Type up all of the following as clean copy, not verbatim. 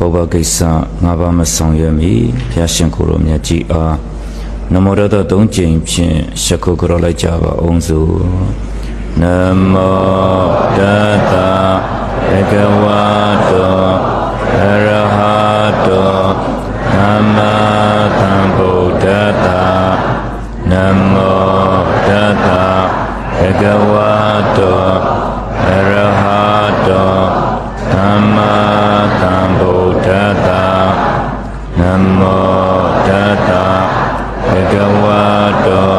ဘောဘကိစ္စငါးပါးမဆောင်ရွက်မီဘုရားရှင်ကိုယ်တော်မြတ်ကြီးအားနမောရတသုံးကြိမ်ဖြင့်ရှခုကြောလိုက်ကြပါအောင်စို့နမောတတဘဂဝတောအရဟတောသမ္မာသမ္ဗုဒ္ဓတ္တနမောတတဘဂဝတောအရဟတောသမ္မာသမ္ဗုဒ္ဓတ္တနမောတတဘဂဝတော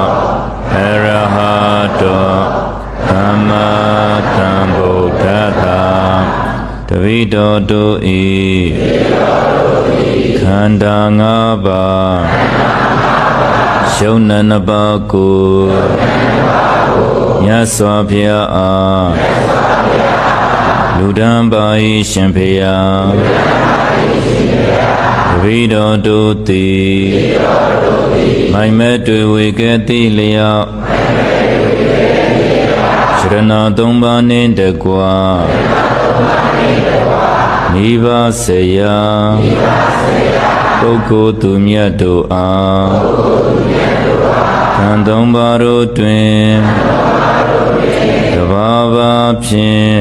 အရဟတောသမ္မာသမ္ဗုဒ္ဓတ္တတဝိတောတုဤခန္ဓာ၅ပါးရှုံးနှပါးကိုမြတ်စွာဘုရားအားလူတန်းပါ၏ရှင်ဖေယတဝိတောတုသည်မိုင်မဲ့တွေဝေကဲ့သိလျောက်ရဏသုံးပါးနှင့်တကွာမိဘဆေယပုဂ္ဂိုလ်သူမြတ်တို့အားခန္သုံးပါးတို့တွင်တဘာဝဖြင့်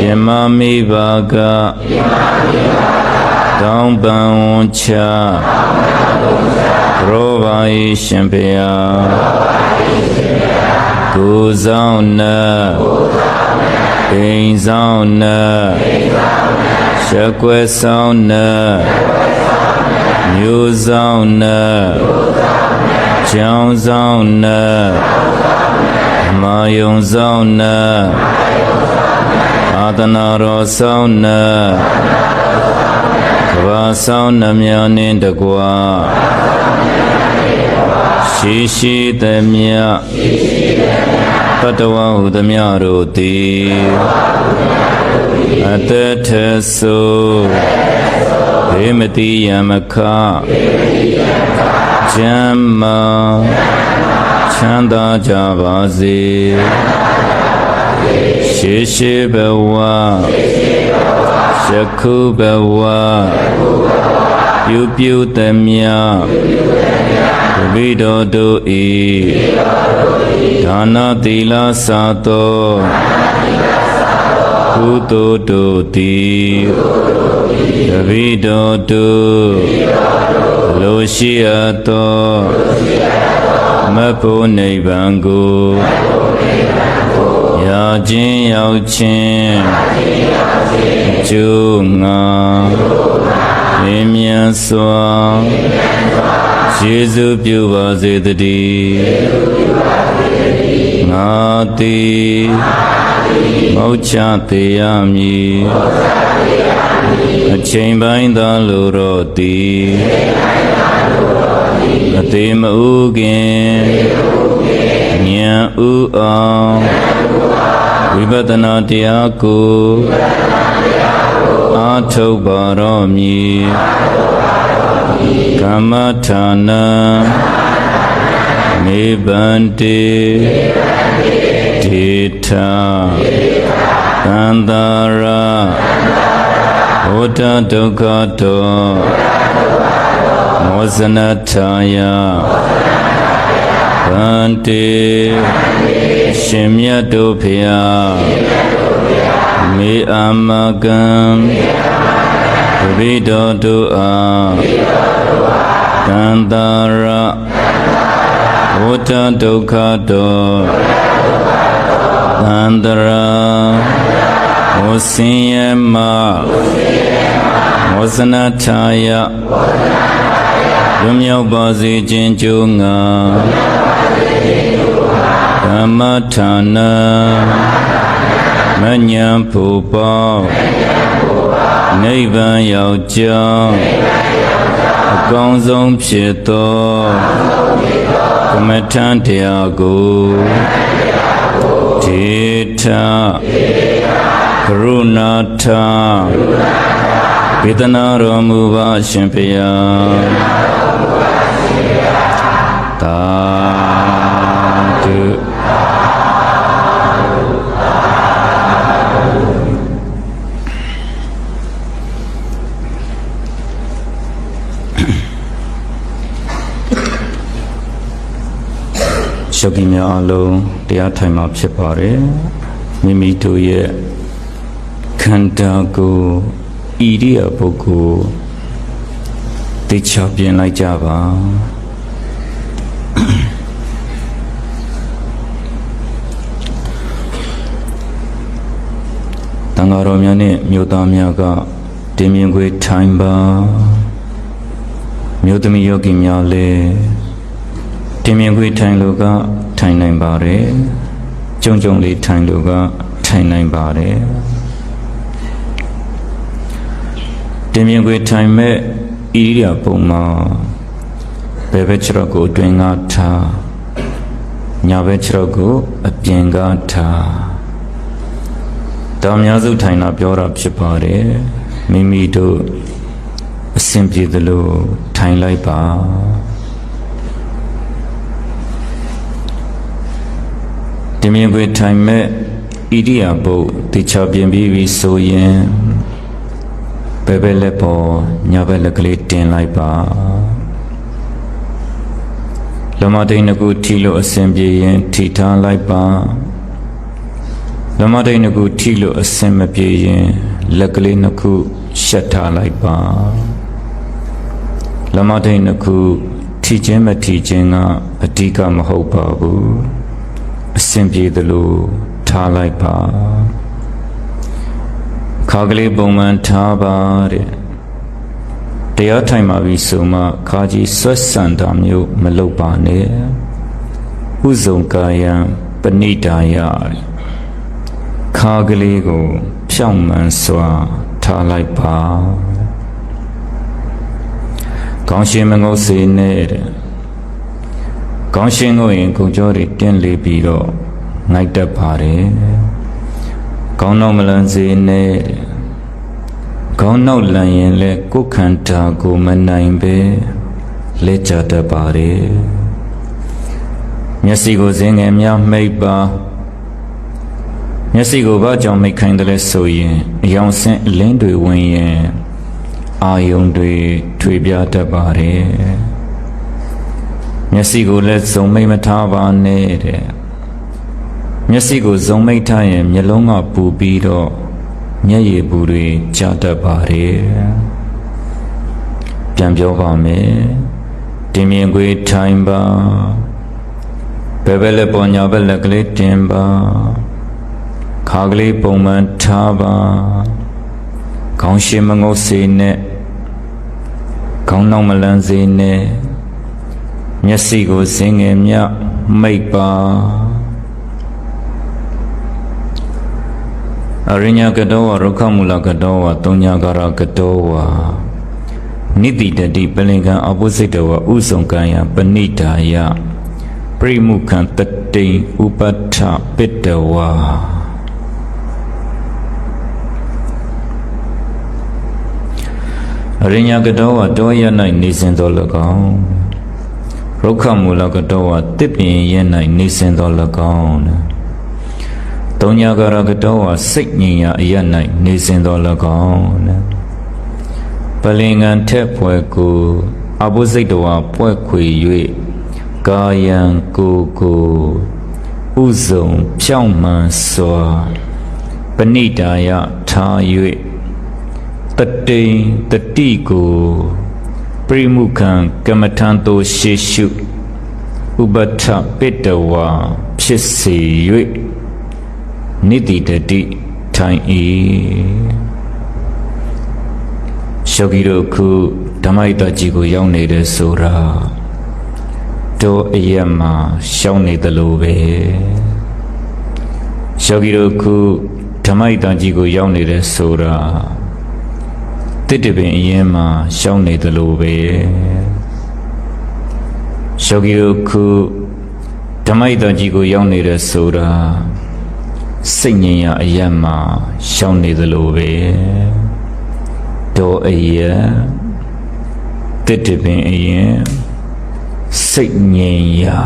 ယမမိဘကတောင်းပန်ဝန်ချရောပါ၏ရှင်ဖေယကိုယ်ဆောင်နှင့်အိမ်ဆောင်နှင့်ရက်ွယ်ဆောင်နှင့်မျိုးဆောင်နှင့်ကျောင်းဆောင်နှင့်မာယုံဆောင်နှင့်အာသနာတော်ဆောင်နှင့်ကဘာဆောင်နှမြနှင့်တကွာရှိရှိသမျှတတဝဟုသမျှတို့သည်အတ္တထဆုဘေမတိယမခကျမ်းမာချမ်းသာကြပါစေရှိရှိဘဝယခုဘဝပြုသမျှတဝိတောတုဤဒါနသီလစာသောကုသိုလ်တို့သည်တဝိတောတုလိုရှိအပ်သောမတ်ဖို့နိဗ္ဗာန်ကိုရခြင်းရောက်ခြင်းကျိုးငါမြင်မြန်စွာယေရှုပြုပါစေတည်းငါသည်မောချသေးရမည်အချိန်ပိုင်းသာလိုတော့သည်အသေးမဥခင်ဉာဏ်ဥအောင်ဝိပဿနာတရားကိုအားထုတ်ပါတော့မည်ကမ္မထာနံမေဗန္တိဒေထာသန္တာရဘုဒ္ဓဒုက္ခတောမောဇနထာယဗန္တိရှင်မြတ်တို့ဖျားမေအာမကံတဝိတောတုအားသန္တာရဘုဒ္ဓဒုက္ခတောသန္တရာမောစင်ယမမောဇနထာယလွမြောက်ပါစေခြင်းကြိုးငါဓမ္မထာနံမဉ္ဇဉ်ဖို့ပေါနိဗ္ဗာန်ရောက်ကြောင်းအကောင်းဆုံးဖြစ်သောကမ္မထံတရားကိုဒေထကရုဏာထဝေဒနာတော်မူပါရှင်ဖေယသာဓု ယောဂီများအလုံးတရားထိုင်မှာဖြစ်ပါတယ်မိမိတို့ရဲ့ခန္ဓာကိုယ်ဣရိယာပုဂ္ဂိုလ်သိချပြင်လိုက်ကြပါတန်ဃာတော်များနဲ့မြို့သားများကတင်မြင်ခွေထိုင်ပါမြို့သမီးယောဂီများလည်းတင်မြင်ခွေထိုင်လို့ကထိုင်နိုင်ပါတယ်ကြုံကြုံလေးထိုင်လို့ကထိုင်နိုင်ပါတယ်တင်မြင်ခွေထိုင်မဲ့ဣရိယာပုမှာဘယ်ဘက်ခြေထောက်ကိုအတွင်းကထားညာဘက်ခြေထောက်ကိုအပြင်ကထားဒါအများစုထိုင်တာပြောတာဖြစ်ပါတယ်မိမိတို့အဆင်ပြေသလိုထိုင်လိုက်ပါတင်မြင်ခွေထိုင်မဲ့ဣရိယာပုတေချာပြင်ပြီးပြီဆိုရင်ဘယ်ဘက်လက်ပေါ်ညာဘက်လက်ကလေးတင်လိုက်ပါလမတိန်နှစ်ခုထိလို့အဆင်ပြေရင်ထိထားလိုက်ပါလမတိန်နှစ်ခုထိလို့အဆင်မပြေရင်လက်ကလေးနှစ်ခုရှက်ထားလိုက်ပါလမတိန်နှစ်ခုထိခြင်းမထိခြင်းကအဓိကမဟုတ်ပါဘူးအဆင်ပြေသလိုထားလိုက်ပါခါကလေးပုံမှန်ထားပါတဲ့တရားထိုင်ပါပြီဆိုမှခါကြီးဆွတ်ဆန်တာမျိုးမလုပ်ပါနဲ့ဥဇုံကာယံပဏိတာယခါကလေးကိုဖြောင့်မှန်စွာထားလိုက်ပါကောင်းရှင်မငုတ်စေနဲ့တဲ့ကောင်းရှင်ကိုရင်ကိုကြောတွေတင်းလေးပြီးတော့ငိုက်တတ်ပါတယ်ကောင်းတော့မလန်းစေနဲ့တဲ့ကောင်းနောက်လန်ရင်လည်းကိုယ်ခန္ဓာကိုမနိုင်ပဲလက်ချတတ်ပါတယ်မျက်စိကိုစင်ငယ်များမိတ်ပါမျက်စိကိုဘာကြောင့်မိတ်ခိုင်းတယ်လဲဆိုရင်အယောင်ဆင့်အလင်းတွေဝင်ရင်အာယုံတွေထွေပြတတ်ပါတယ်မျက်စိကိုလည်းစုံမိတ်မထားပါနဲ့တဲ့မျက်စိကိုစုံမိတ်ထားရင်မျက်လုံးကပူပြီးတော့မျက်ရည်ပူတွေကျတတ်ပါတယ်ပြန်ပြောပါမယ်တင်မြင်ခွေထိုင်ပါဘယ်ဘက်လက်ပေါ်ညာဘက်လက်ကလေးတင်ပါခါကလေးပုံမှန်ထားပါခေါင်းရှင်းမငုတ်စေနဲ့ခေါင်းနောက်မလန်းစေနဲ့မျက်စိကိုစင်ငယ်မြမိတ်ပါအရိညာကတောဝရုခမူလကတောဝတုံညာကာရကတောဝနိတိတတိပလင်္ကံအပုစိတဝဥဇုံကံယပဏိတာယပရိမုခံတတိဥပဋ္ဌပိတဝါအရိညာကတောဝတောရ၌နေစဉ်သော၎င်းရုခမူလကတောဝတစ်ပင်ရ၌နေစဉ်သော၎င်းတုံညာကာရကတောဝစိတ်ငြိမ်ရာအရ၌နေစဉ်သော၎င်းပလင်္ကံထက်ဖွဲကိုအဘုစိတ်တော်ပွဲခွေ၍ကာယံကိုဥဇုံဖြောင့်မှန်စွာပဏိတာယထား၍တတိတတိကိုပရိမုခံကမ္မထံသို့ရှေရှုဥပဋ္ဌပိတဝါဖြစ်စေ၍နိတိတတိထိုင်၏ယောဂီတို့ခုဓမ္မဣတကြီးကိုရောက်နေတယ်ဆိုတာတောအရက်မှာရှောင်းနေသလိုပဲယောဂီတို့ခုဓမ္မဣတကြီးကိုရောက်နေတယ်ဆိုတာတစ်တပင်အရင်မှာရှောင်းနေသလိုပဲယောဂီတို့ခုဓမ္မဣတကြီးကိုရောက်နေတယ်ဆိုတာစိတ်ငြိမ်ရာအရက်မှာရှောင်းနေသလိုပဲတောအရက်တစ်တပင်အရင်စိတ်ငြိမ်ရာ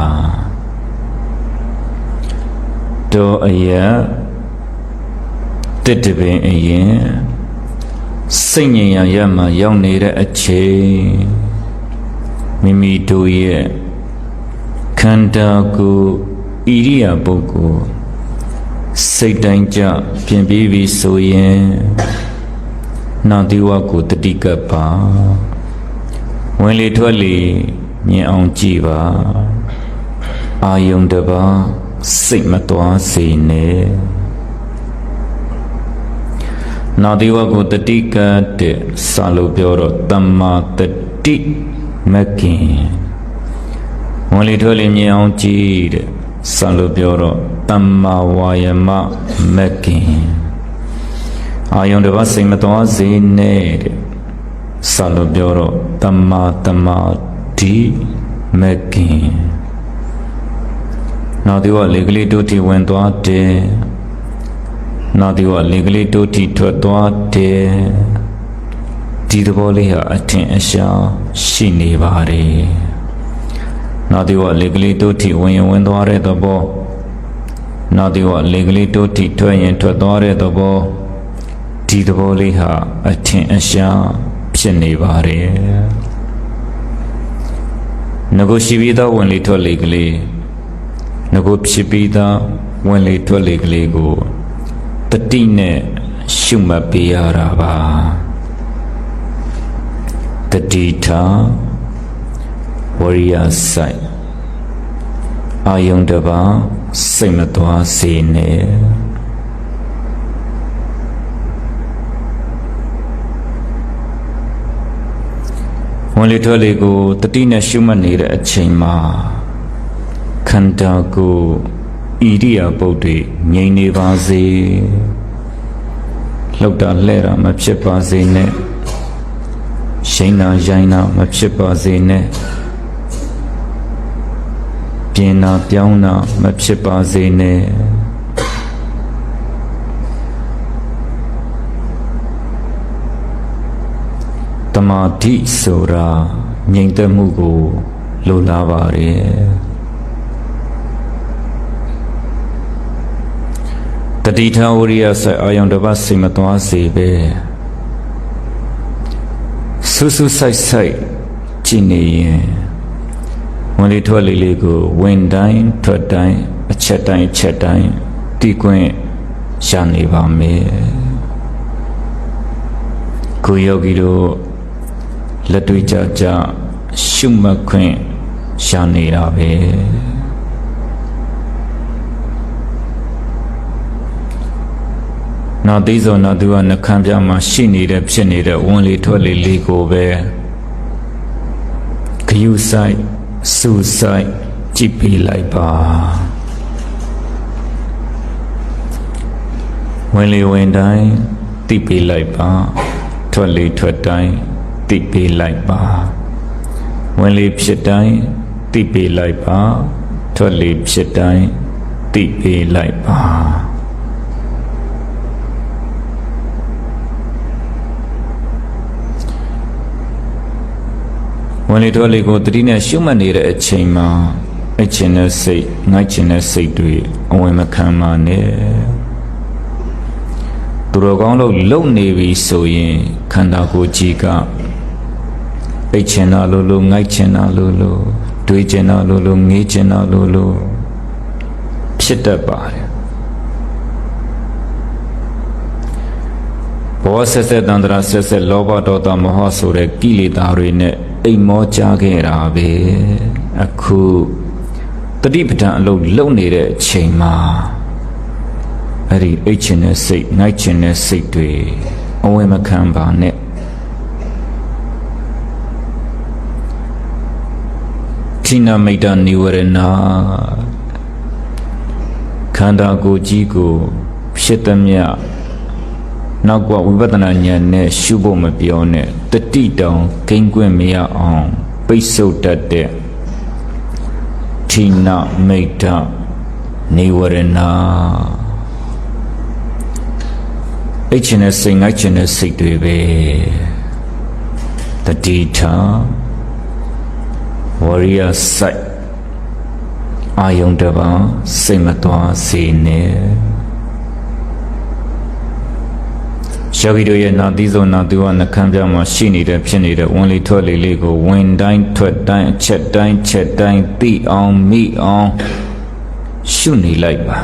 တောအရက်တစ်တပင်အရင်စိတ်ငြိမ်ရာရက်မှာရောက်နေတဲ့အချိန်မိမိတို့ရဲ့ခန္ဓာကိုယ် ဣရိယာပုဂ္ဂိုလ်စိတ်တိုင်းကြပြင်ပြီးပြီဆိုရင်နာတိဝကိုတတိကပ်ပါဝင်လေထွက်လေမြင်အောင်ကြည့်ပါအာယုံတပါစိတ်မသွားစေနဲ့နာတိဝကိုတတိကပ်တဲ့စာလို့ပြောတော့တမ္မာတတိမကင်ဝင်လေထွက်လေမြင်အောင်ကြည့်တဲ့စာလို့ပြောတော့တမ္မာဝါယမမကင်အာယုံတပါစိတ်မသွားစေနဲ့တဲ့စာလို့ပြောတော့တမ္မာတမာတိမကင်နောက်ဒီကလေကလေးတို့ထိဝင်သွားတယ်နောက်ဒီကလေကလေးတို့ထိထွက်သွားတယ်ဒီသဘောလေးဟာအထင်အရှားရှိနေပါတယ်နောက်ဒီကလေကလေးတို့ထိဝင်သွားတဲ့သဘောနောက်ဒီကလေကလေးတို့ထိထွက်ရင်ထွက်သွားတဲ့သဘောဒီသဘောလေးဟာအထင်အရှားဖြစ်နေပါတယ်ငကိုရှိပြီးသားဝင်လေထွက်လေကလေးငကိုဖြစ်ပြီးသားဝင်လေထွက်လေကလေးကိုတတိနဲ့ရှုမှတ်ပေးရတာပါတတိထားဝရိယစိုက်အာယုံတပါစိတ်မသွားစေနဲ့ဝင်လေထွက်လေကိုတတိနဲ့ရှုမှတ်နေတဲ့အချိန်မှာခန္ဓာကိုယ်ဣရိယာပုတ်တွေငြိမ်နေပါစေလှုပ်တာလှဲ့တာမဖြစ်ပါစေနဲ့ရှိန်တာရိုင်းတာမဖြစ်ပါစေနဲ့ပြင်းတာပြောင်းတာမဖြစ်ပါစေနဲ့တမာတိဆိုတာငြိမ်သက်မှုကိုလိုလားပါတယ်တတိထဝရိယစိုက်အာယုံတစ်ပါးစိတ်မသွားစေပဲဆူဆူဆိုင်ဆိုင်ကြည်နေရင်ဝင်လေထွက်လေလေးကိုဝင်တိုင်းထွက်တိုင်းအချက်တိုင်းအချက်တိုင်းတီးခွင့်ရနေပါမယ်ကိုယောဂီတို့လက်တွေ့ကြကြရှုမှတ်ခွင့်ရနေတာပဲနောက်သိစောနောက်သူကနှခမ်းပြမှာရှိနေတဲ့ဖြစ်နေတဲ့ဝင်လေထွက်လေလေးကိုပဲခယူဆိုင်စူဆိုင်ကြည့်ပေးလိုက်ပါဝင်လေဝင်တိုင်းသိပေးလိုက်ပါထွက်လေထွက်တိုင်းသိပေးလိုက်ပါဝင်လေဖြစ်တိုင်းသိပေးလိုက်ပါထွက်လေဖြစ်တိုင်းသိပေးလိုက်ပါဝင်လေထွက်လေကိုတတိနဲ့ရှုမှတ်နေတဲ့အချိန်မှာအချင်းနဲ့စိတ်ငိုက်ချင်းနဲ့စိတ်တွေအဝင်မခံပါနဲ့သူတော်ကောင်းလို့လုံနေပြီဆိုရင်ခန္ဓာကိုယ်ကြီးကအိတ်ချင်တာလို့ငိုက်ချင်တာလို့တွေးချင်တာလို့ငေးချင်တာလို့ဖြစ်တတ်ပါတယ်ဘောဆက်ဆက်တန္တရာဆက်ဆက်လောဘဒေါသမောဟဆိုတဲ့ကိလေသာတွေနဲ့အိမ်မောကြခဲ့တာပဲအခုတတိပဋ္ဌာန်အလုပ်လုပ်နေတဲ့အချိန်မှာအဲ့ဒီအိတ်ချင်တဲ့စိတ်ငိုက်ချင်တဲ့စိတ်တွေအဝယ်မခံပါနဲ့ထိနာမိတ်တနိဝရဏခန္ဓာကိုယ်ကြီးကိုဖြစ်သမျှနောက်ကဝိပဿနာဉာဏ်နဲ့ရှုဖို့မပြောနဲ့တတိတောင်ဂိမ်းကွင်းမရအောင်ပိတ်ဆို့တတ်တဲ့ထိနာမိတ်တနိဝရဏအိတ်ချင်တဲ့စိတ်ငိုက်ချင်တဲ့စိတ်တွေပဲတတိထာဝရိယစိုက်အာယုံတပါစိတ်မသွားစေနဲ့ယောဂီတို့ရဲ့နာသီးဆုံးနာသူဝနှခမ်းပြမှာရှိနေတဲ့ဖြစ်နေတဲ့ဝင်လေထွက်လေလေးကိုဝင်တိုင်းထွက်တိုင်းအချက်တိုင်းချက်တိုင်းသိအောင်မိအောင် ရှုနေလိုက်ပါ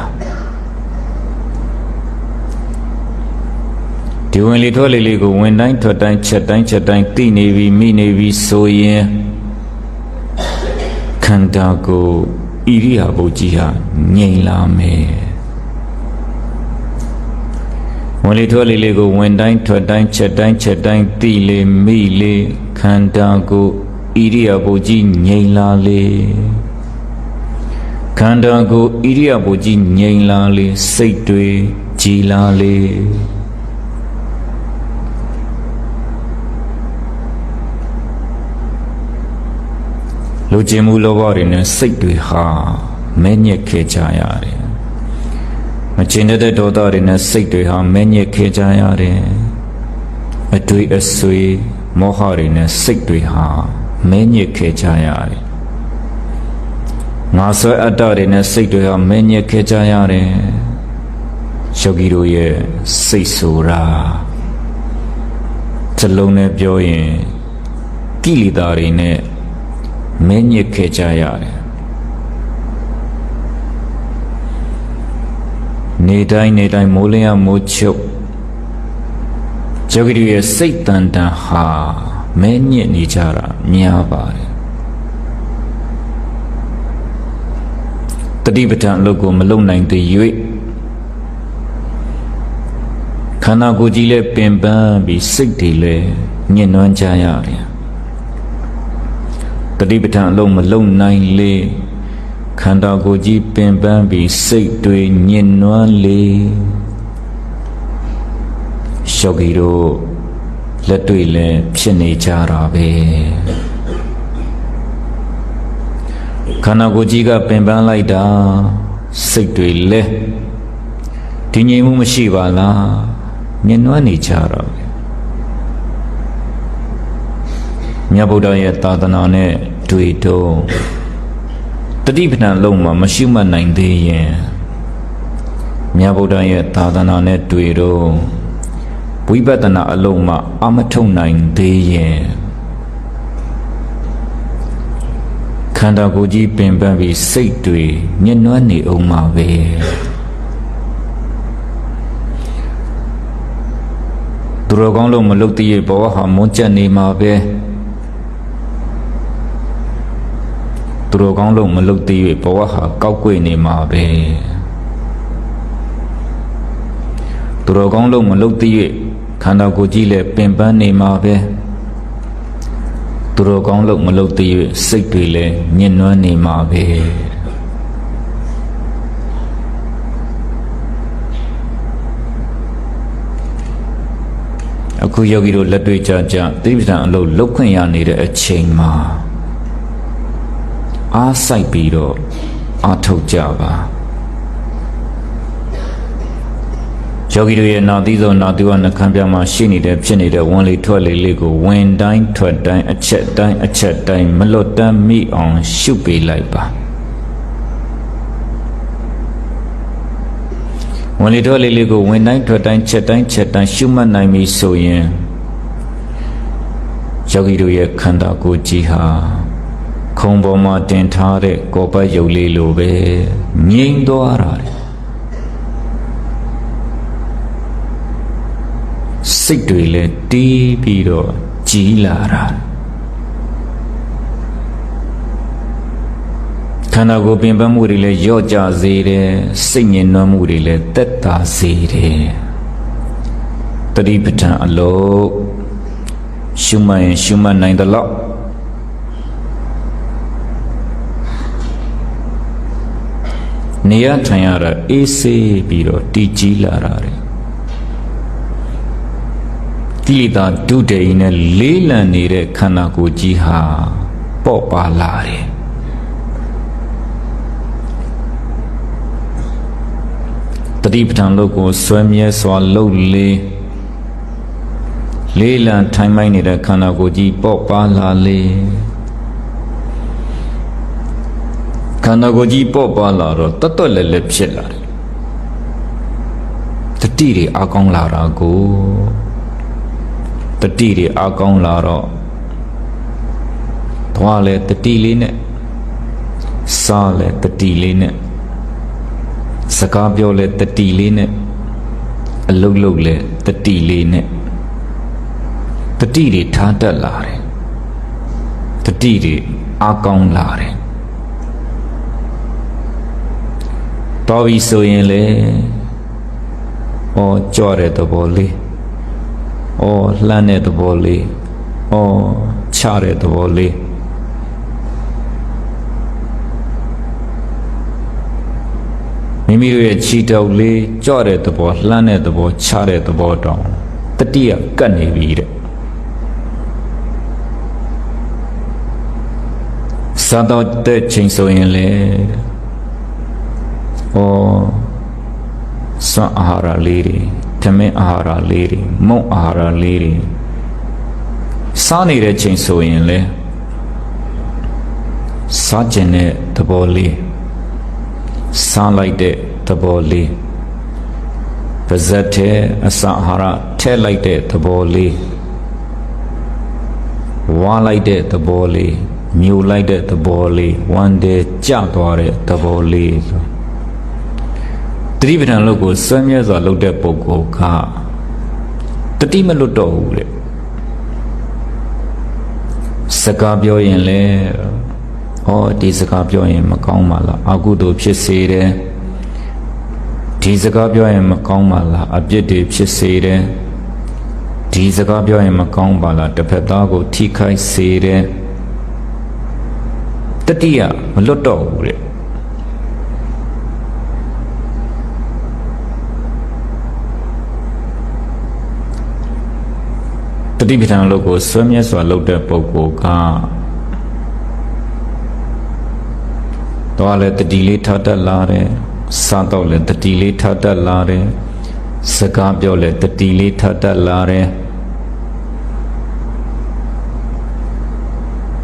ဒီဝင်လေထွက်လေလေးကိုဝင်တိုင်းထွက်တိုင်းချက်တိုင်းသိနေပြီမိနေပြီဆိုရင်ခန္ဓာကိုယ်ဣရိယာပုကြီးဟာငြိမ်လာမယ်ဝင်လေထွက်လေလေးကိုဝင်တိုင်းထွက်တိုင်းချက်တိုင်းသိလေမိလေခန္ဓာကိုယ်ဣရိယာပုကြီးငြိမ်လာလေခန္ဓာကိုယ်ဣရိယာပုကြီးငြိမ်လာလေစိတ်တွေကြည်လာလေလူကျင်မှုလောဘတွေနဲ့စိတ်တွေဟာမဲညက်ခဲ့ကြရတယ်မကျင်တဲ့ဒေါသတွေနဲ့စိတ်တွေဟာမဲညက်ခဲ့ကြရတယ်အတွေ့အဆွေမောဟတွေနဲ့စိတ်တွေဟာမဲညက်ခဲ့ကြရတယ်ငါဆွဲအတ္တတွေနဲ့စိတ်တွေဟာမဲညက်ခဲ့ကြရတယ်ယောဂီတို့ရဲ့စိတ်ဆိုတာစလုံးနဲ့ပြောရင်ကိလေသာတွေနဲ့မဲညစ်ခဲ့ကြရတယ်နေတိုင်းမိုးလင်းရမိုးချုပ်ယောဂီတွေရဲ့စိတ်တန်တန်ဟာမဲညစ်နေကြတာများပါတယ်တတိပဋ္ဌာန်အလုပ်ကိုမလုပ်နိုင်သေး၍ခန္ဓာကိုယ်ကြီးလည်းပင်ပန်းပြီးစိတ်တွေလည်းညှဉ်းနှွမ်းကြရတယ်တတိပဋ္ဌာန်အလုံးမလုံနိုင်လေခန္ဓာကိုယ်ကြီးပင်ပန်းပြီးစိတ်တွေညှဉ်းနှွမ်းလေယောဂီတို့လက်တွေ့လည်းဖြစ်နေကြတာပဲခန္ဓာကိုယ်ကြီးကပင်ပန်းလိုက်တာစိတ်တွေလည်းတည်ငြိမ်မှုမရှိပါလားညှဉ်းနှွမ်းနေကြတာပဲမြတ်ဗုဒ္ဓရဲ့သာသနာနဲ့တွေ့တော့တတိပဋ္ဌာန်လုံးမှာမရှိမှတ်နိုင်သေးရင်မြတ်ဗုဒ္ဓရဲ့သာသနာနဲ့တွေ့တော့ဝိပဿနာအလုံးမှာအမထုတ်နိုင်သေးရင်ခန္ဓာကိုယ်ကြီးပင်ပန်းပြီးစိတ်တွေညှဉ်းနှွမ်းနေအောင်မှာပဲသူတော်ကောင်းလို့မလုပ်သေးရဲ့ဘဝဟာမွန်းကျက်နေမှာပဲသူတော်ကောင်းလို့မလုပ်သေး၍ဘဝဟာကောက်ကွေ့နေမှာပဲသူတော်ကောင်းလို့မလုပ်သေး၍ခန္ဓာကိုယ်ကြီးလည်းပင်ပန်းနေမှာပဲသူတော်ကောင်းလို့မလုပ်သေး၍စိတ်တွေလည်းညှဉ်းနှွမ်းနေမှာပဲအခုယောဂီတို့လက်တွေ့ကြသတိပဋ္ဌာန်အလုပ်လုပ်ခွင့်ရနေတဲ့အချိန်မှာအားစိုက်ပြီးတော့အားထုတ်ကြပါယောဂီတို့ရဲ့နာသီးသောနာသီဝနှခမ်းပြမှာရှိနေတဲ့ဖြစ်နေတဲ့ဝင်လေထွက်လေလေးကိုဝင်တိုင်းထွက်တိုင်းအချက်တိုင်းမလွတ်တမ်းမိအောင်ရှုပေးလိုက်ပါဝင်လေထွက်လေလေးကိုဝင်တိုင်းထွက်တိုင်းချက်တိုင်းရှုမှတ်နိုင်ပြီဆိုရင်ယောဂီတို့ရဲ့ခန္ဓာကိုယ်ကြီးဟာခုံပေါ်မှာတင်ထားတဲ့ကောပတ်ရုပ်လေးလိုပဲငြိမ်သွားတာစိတ်တွေလည်းတီးပြီးတော့ကြည်လာတာခန္ဓာကိုယ်ပင်ပန်းမှုတွေလည်းလျော့ကျစေတယ်စိတ်ညစ်နွမ်းမှုတွေလည်းသက်သာစေတယ်တတိပဋ္ဌာန်အလုပ်ရှုမှတ်ရင်ရှုမှတ်နိုင်သလောက်နေရထိုင်ရတာအေးဆေးပြီးတော့တည်ကြည်လာတာတယ်ကိလေသာဒုတေယီနဲ့လေးလံနေတဲ့ခန္ဓာကိုယ်ကြီးဟာပေါ့ပါလာတယ်တတိပဋ္ဌာန်လုပ်ကိုဆွဲမြဲစွာလုပ်လေးလံထိုင်မိုက်နေတဲ့ခန္ဓာကိုယ်ကြီးပေါ့ပါလာလေခန္ဓာကိုယ်ကြီးပေါ့ပါလာတော့တွတ်လဲဖြစ်လာတယ်တတိတွေအကောင်းလာတာကိုတတိတွေအကောင်းလာတော့သွားလဲတတိလေးနဲ့စားလဲတတိလေးနဲ့ စကားပြောလဲတတိလေးနဲ့အလုတ်လုတ်လဲတတိလေးနဲ့တတိတွေထားတတ်လာတယ်တတိတွေအားကောင်းလာတယ်တော်ပြီဆိုရင်လေကြွတဲ့သဘောလေးလှမ်းတဲ့သဘောလေးချတဲ့သဘောလေးမိမိတို့ရဲ့ခြေတောက်လေးကြွတဲ့သဘောလှမ်းတဲ့သဘောချတဲ့သဘောတောင်တတိယကတ်နေပြီတဲ့စားတော့တဲ့ချိန်ဆိုရင်လေစွမ်းအာဟာရလေးတွေထမင်းအာဟာရလေးတွေမုန့်အာဟာရလေးတွေစားနေတဲ့ချိန်ဆိုရင်လေစားကျင်တဲ့သဘောလေးစားလိုက်တဲ့သဘောလေးပါဇက်ထဲအစာအာဟာရထည့်လိုက်တဲ့သဘောလေးဝါလိုက်တဲ့သဘောလေးမြူလိုက်တဲ့သဘောလေးဝမ်းတဲ့ကြသွားတဲ့သဘောလေးတတိပဋ္ဌာန်လုပ်ကိုစွမ်းမြဲစွာလုပ်တဲ့ပုဂ္ဂိုလ်ကတတိမလွတ်တော့ဘူးတဲ့စကားပြောရင်လေဒီစကားပြောရင်မကောင်းပါလားအကုသိုလ်ဖြစ်စေတယ်ဒီစကားပြောရင်မကောင်းပါလားအပြစ်တွေဖြစ်စေတယ်ဒီစကားပြောရင်မကောင်းပါလားတစ်ဖက်သားကိုထိခိုက်စေတယ်တတိယမလွတ်တော့ဘူးတဲ့တတိပဋ္ဌာန်လုပ်ကိုစွမ်းမြဲစွာလုပ်တဲ့ပုဂ္ဂိုလ်ကတော့လည်းတတိလေးထားတတ်လာတယ်စားတော့လည်းတတိလေးထားတတ်လာတယ်စကားပြောလည်းတတိလေးထားတတ်လာတယ်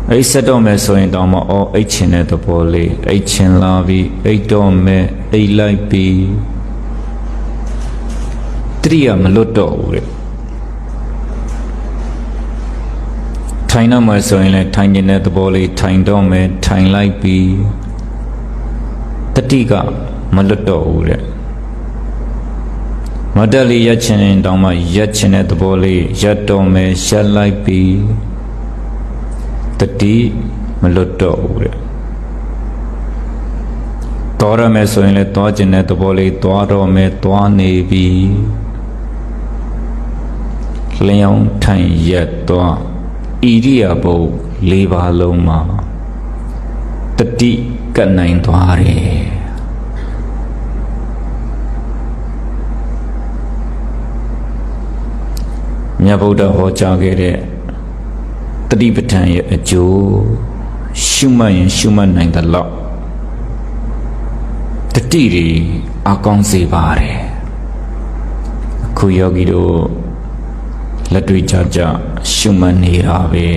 အိတ်ဆက်တော့မယ်ဆိုရင်တောင်မှအိတ်ချင်တဲ့သဘောလေးအိတ်ချင်လာပြီအိတ်တော့မယ်အိတ်လိုက်ပြီတတိယမလွတ်တော့ဘူးတဲ့ထိုင်တော့မယ်ဆိုရင်လည်းထိုင်နေတဲ့သဘောလေးထိုင်တော့မယ်ထိုင်လိုက်ပြီတတိကမလွတ်တော့ဘူးတဲ့မတက်လေးရက်ချင်ရင်တောင်မှရက်ချင်တဲ့သဘောလေးရက်တော့မယ်ရက်လိုက်ပြီတတိမလွတ်တော့ဘူးတဲ့တော်ရမယ်ဆိုရင်လည်းသွားကျင်တဲ့သဘောလေးသွားတော့မယ်သွားနေပြီလျောင်းထိုင်ရက်သွားဣရိယာပုတ်၄ပါးလုံးမှာတတိကတ်နိုင်သွားတယ်မြတ်ဗုဒ္ဓဟောကြားခဲ့တဲ့တတိပဋ္ဌာန်ရဲ့အကျိုးရှုမှတ်ရင်ရှုမှတ်နိုင်တဲ့လောက်တတိတွေအကောင်းစေပါတယ်အခုယောဂီတို့လက်တွေ့ကြကြရှုမှတ်နေတာပဲ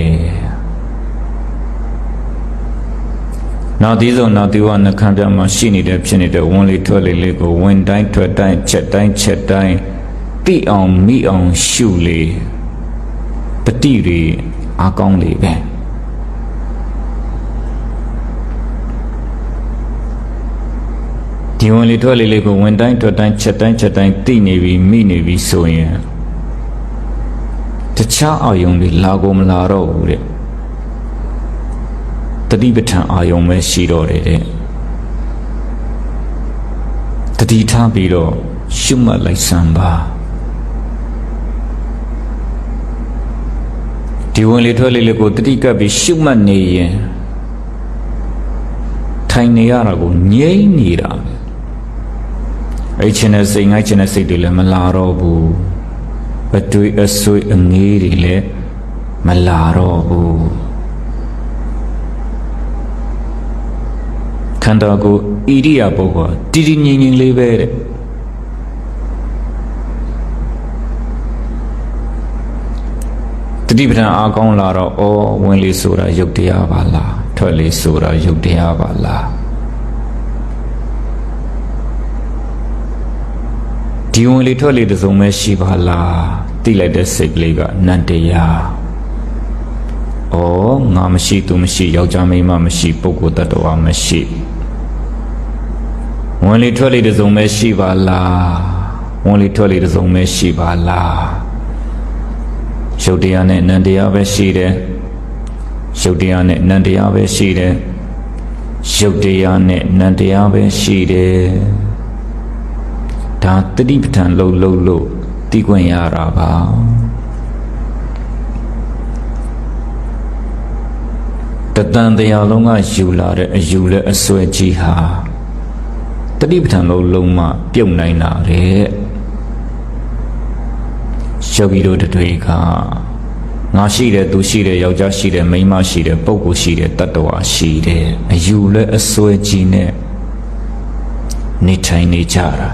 နောက်ဒီဆုံးနောက်ဒီဝနှခမ်းပြမှာရှိနေတဲ့ဖြစ်နေတဲ့ဝင်လေထွက်လေလေးကိုဝင်တိုင်းထွက်တိုင်းချက်တိုင်းချက်တိုင်းသိအောင်မိအောင်ရှုလေတတိတွေအကောင်းလေပဲဒီဝင်လေထွက်လေလေးကိုဝင်တိုင်းထွက်တိုင်းချက်တိုင်းချက်တိုင်းသိနေပြီမိနေပြီဆိုရင်တခြားအာယုံတွေလာကိုမလာတော့ဘူးတဲ့တတိပဋ္ဌာန်အာယုံပဲရှိတော့တယ်တဲ့တတိထားပြီးတော့ရှုမှတ်လိုက်စမ်းပါဒီဝင်လေထွက်လေလေးကိုတတိကပ်ပြီးရှုမှတ်နေရင်ထိုင်နေရတာကိုငြိမ့်နေတာအဲ့ချင်းတဲ့စိတ်ငိုက်ချင်းတဲ့စိတ်တွေလည်းမလာတော့ဘူးအတွေ့အဆွေအငေးတွေလည်းမလာတော့ဘူးခန္ဓာကိုယ်ဣရိယာပုတ်ကတည်တည်ငြိမ်ငြိမ်လေးပဲတဲ့တတိပဋ္ဌာန်အားကောင်းလာတော့ဝင်လေဆိုတာယုတ်တရားပါလားထွက်လေဆိုတာယုတ်တရားပါလားဒီဝင်လေထွက်လေတစုံပဲရှိပါလားသိလိုက်တဲ့စိတ်ကလေးကနန္တရားငါမရှိသူမရှိယောက်ျားမိန်းမမရှိပုဂ္ဂိုလ်တ attva မရှိဝ ဝင်လေထွက်လေတစ်စုံပဲရှိပါလားဝင်လေထွက်လေတစ်စုံပဲရှိပါလားရုပ်တရားနဲ့နံတရားပဲရှိတယ်ရုပ်တရားနဲ့နံတရားပဲရှိတယ်ရုပ်တရားနဲ့နံတရားပဲရှိတယ်ဒါတတိပဋ္ဌာန်လို့သိခွင့်ရတာပါတတန်တရားလုံးကယူလာတဲ့အယူและအစွဲကြီးဟာတတိပဋ္ဌာန်လုံးမှပြုတ်နိုင်တာတဲ့ယောဂီတို့တွေကငါရှိတယ်သူရှိတယ်ယောက်ျားရှိတယ်မိန်းမရှိတယ်ပုဂ္ဂိုလ်ရှိတယ်တတ္တဝါရှိတယ်အယူและအစွဲကြီးနဲ့နေထိုင်နေကြတာ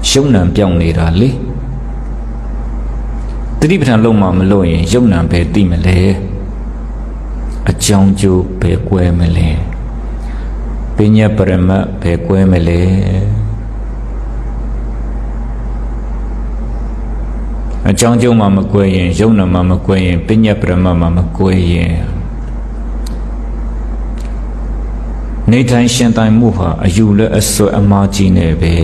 ယုံနံပြောင်းနေတာလေတတိပဋ္ဌာန်လုံးမှမလို့ရင်ယုံနံပဲသိမလဲအကြောင်းကျိုးပဲကွဲမလဲပညာပရမတ်ပဲကွဲမလဲအကြောင်းကျိုးမှမကွဲရင်ယုံနာမှမကွဲရင်ပညာပရမတ်မှမကွဲရင်နေထိုင်ရှင်တိုင်မှုဟာအယူและအစွဲအမှားကြီးနေပဲ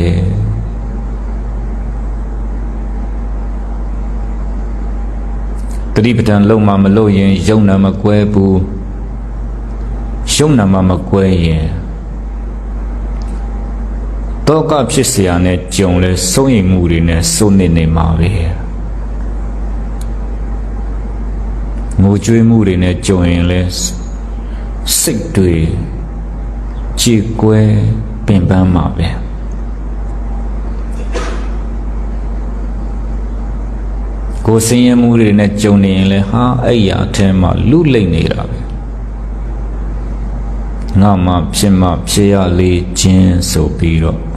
တတိပဋ္ဌာန်လုံးမှမလို့ရင်ယုံနာမကွဲဘူးယုံနာမှမကွဲရင်တောကဖြစ်เสียနဲ့ကြုံလဲစိုးရိမ်မှုတွေနဲ့စိုးနေမှာပဲငိုကြွေးမှုတွေနဲ့ကြုံရင်လဲစိတ်တွေကြေကွဲပင်ပန်းမှာပဲကိုယ်စင်ရမှုတွေနဲ့ကြုံနေရင်လဲဟာအဲ့ရအထဲမှာလူလိမ့်နေတာပဲငါမှဖြစ်ရလေခြင်းဆိုပြီးတော့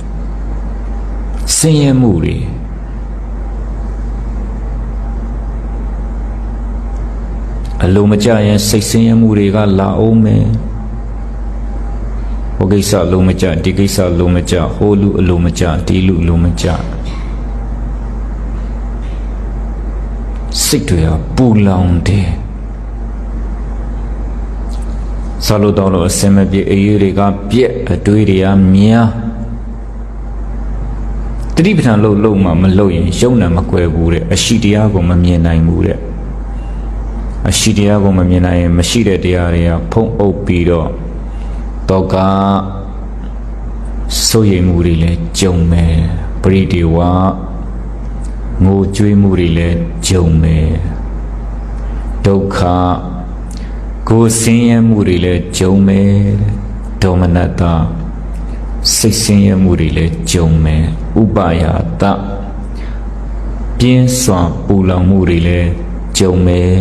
စင်ရမှုတွေအလိုမကျရင်စိတ်စင်ရမှုတွေကလာအောင်မယ်ဟိုကိစ္စလိုမကျဒီကိစ္စလိုမကျဟိုလူအလိုမကျဒီလူအလိုမကျစိတ်တွေပူလောင်တယ်ဆလို့တော့လို့အစင်မပြေအေးတွေကပြက်အတွေးတွေကများတတိပဋ္ဌာန်လုံးမှမလို့ရင်ယုံနာမကွယ်ဘူးတဲ့အရှိတရားကိုမမြင်နိုင်ဘူးတဲ့အရှိတရားကိုမမြင်နိုင်ရင်မရှိတဲ့တရားတွေကဖုံးအုပ်ပြီးတော့တော့ကစိုးရိမ်မှုတွေလည်းကြုံမယ်ပရိဒီဝငိုကြွေးမှုတွေလည်းကြုံမယ်ဒုက္ခကိုယ်ဆင်းရဲမှုတွေလည်းကြုံမယ်ဒေါမနတစိတ်ဆင်းရဲမှုတွေလည်းကြုံမယ်ဥပါယတပြင်းစွာပူလောင်မှုတွေလည်းကြုံမယ်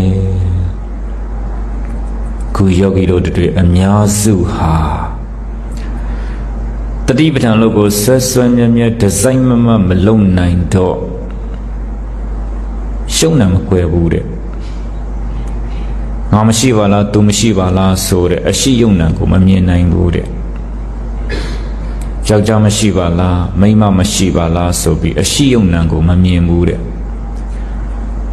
ခုယောဂီတို့တွေအများစုဟာတတိပဋ္ဌာန်လို့ကိုဆွဲမြဲဒီဇိုင်းမလုံနိုင်တော့ရှုံးနာမကွယ်ဘူးတဲ့ငါမရှိပါလားသူမရှိပါလားဆိုတဲ့အရှိယုံနာကိုမမြင်နိုင်ဘူးတဲ့ယောက်ျားမရှိပါလားမိန်းမမရှိပါလားဆိုပြီးအရှိယုံနာကိုမမြင်ဘူးတဲ့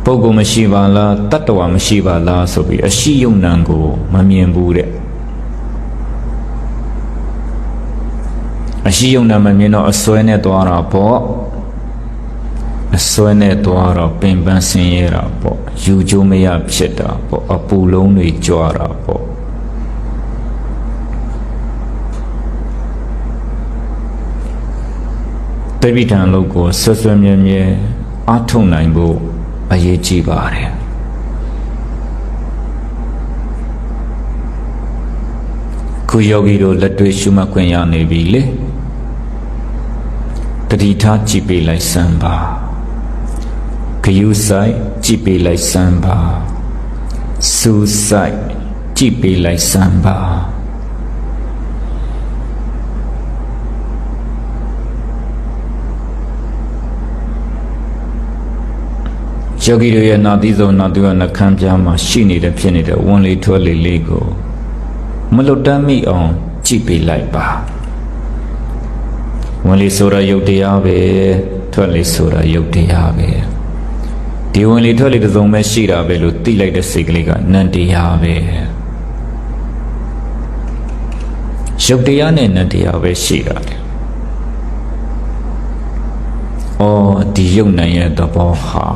ပုဂ္ဂိုလ်မရှိပါလားတတ္တဝါမရှိပါလားဆိုပြီးအရှိယုံနာကိုမမြင်ဘူးတဲ့အရှိယုံနာမမြင်တော့အစွဲနဲ့သွားတာပေါ့အစွဲနဲ့သွားတော့ပင်ပန်းဆင်းရဲတာပေါ့ယူကျိုးမရဖြစ်တာပေါ့အပူလုံးတွေကြွားတာပေါ့တပိဋ္ဌာန်လို့ကိုဆွမြဲအားထုတ်နိုင်ဖို့အရေးကြီးပါတယ်ခုယောဂီတို့လက်တွေ့ရှုမှတ်ခွင့်ရနေပြီလေတတိထားကြည့်ပေးလိုက်စမ်းပါဂယုဆိုင်ကြည့်ပေးလိုက်စမ်းပါစူးစိုက်ကြည့်ပေးလိုက်စမ်းပါယောဂီတို့ရဲ့နာသီဆုံးနာသူရနှခမ်းပြားမှာရှိနေတဲ့ဖြစ်နေတဲ့ဝင်လေထွက်လေလေးကိုမလွတ်တမ်းမိအောင်ကြည့်ပေးလိုက်ပါဝင်လေဆိုတာယုတ်တရားပဲထွက်လေဆိုတာယုတ်တရားပဲဒီဝင်လေထွက်လေတစ်စုံပဲရှိတာပဲလို့သိလိုက်တဲ့စိတ်ကလေးကနန္တရားပဲယ ရုပ်တရားနဲ့နံတရားပဲရှိတာလေဒီယုံနိုင်ရဲ့သဘောဟာ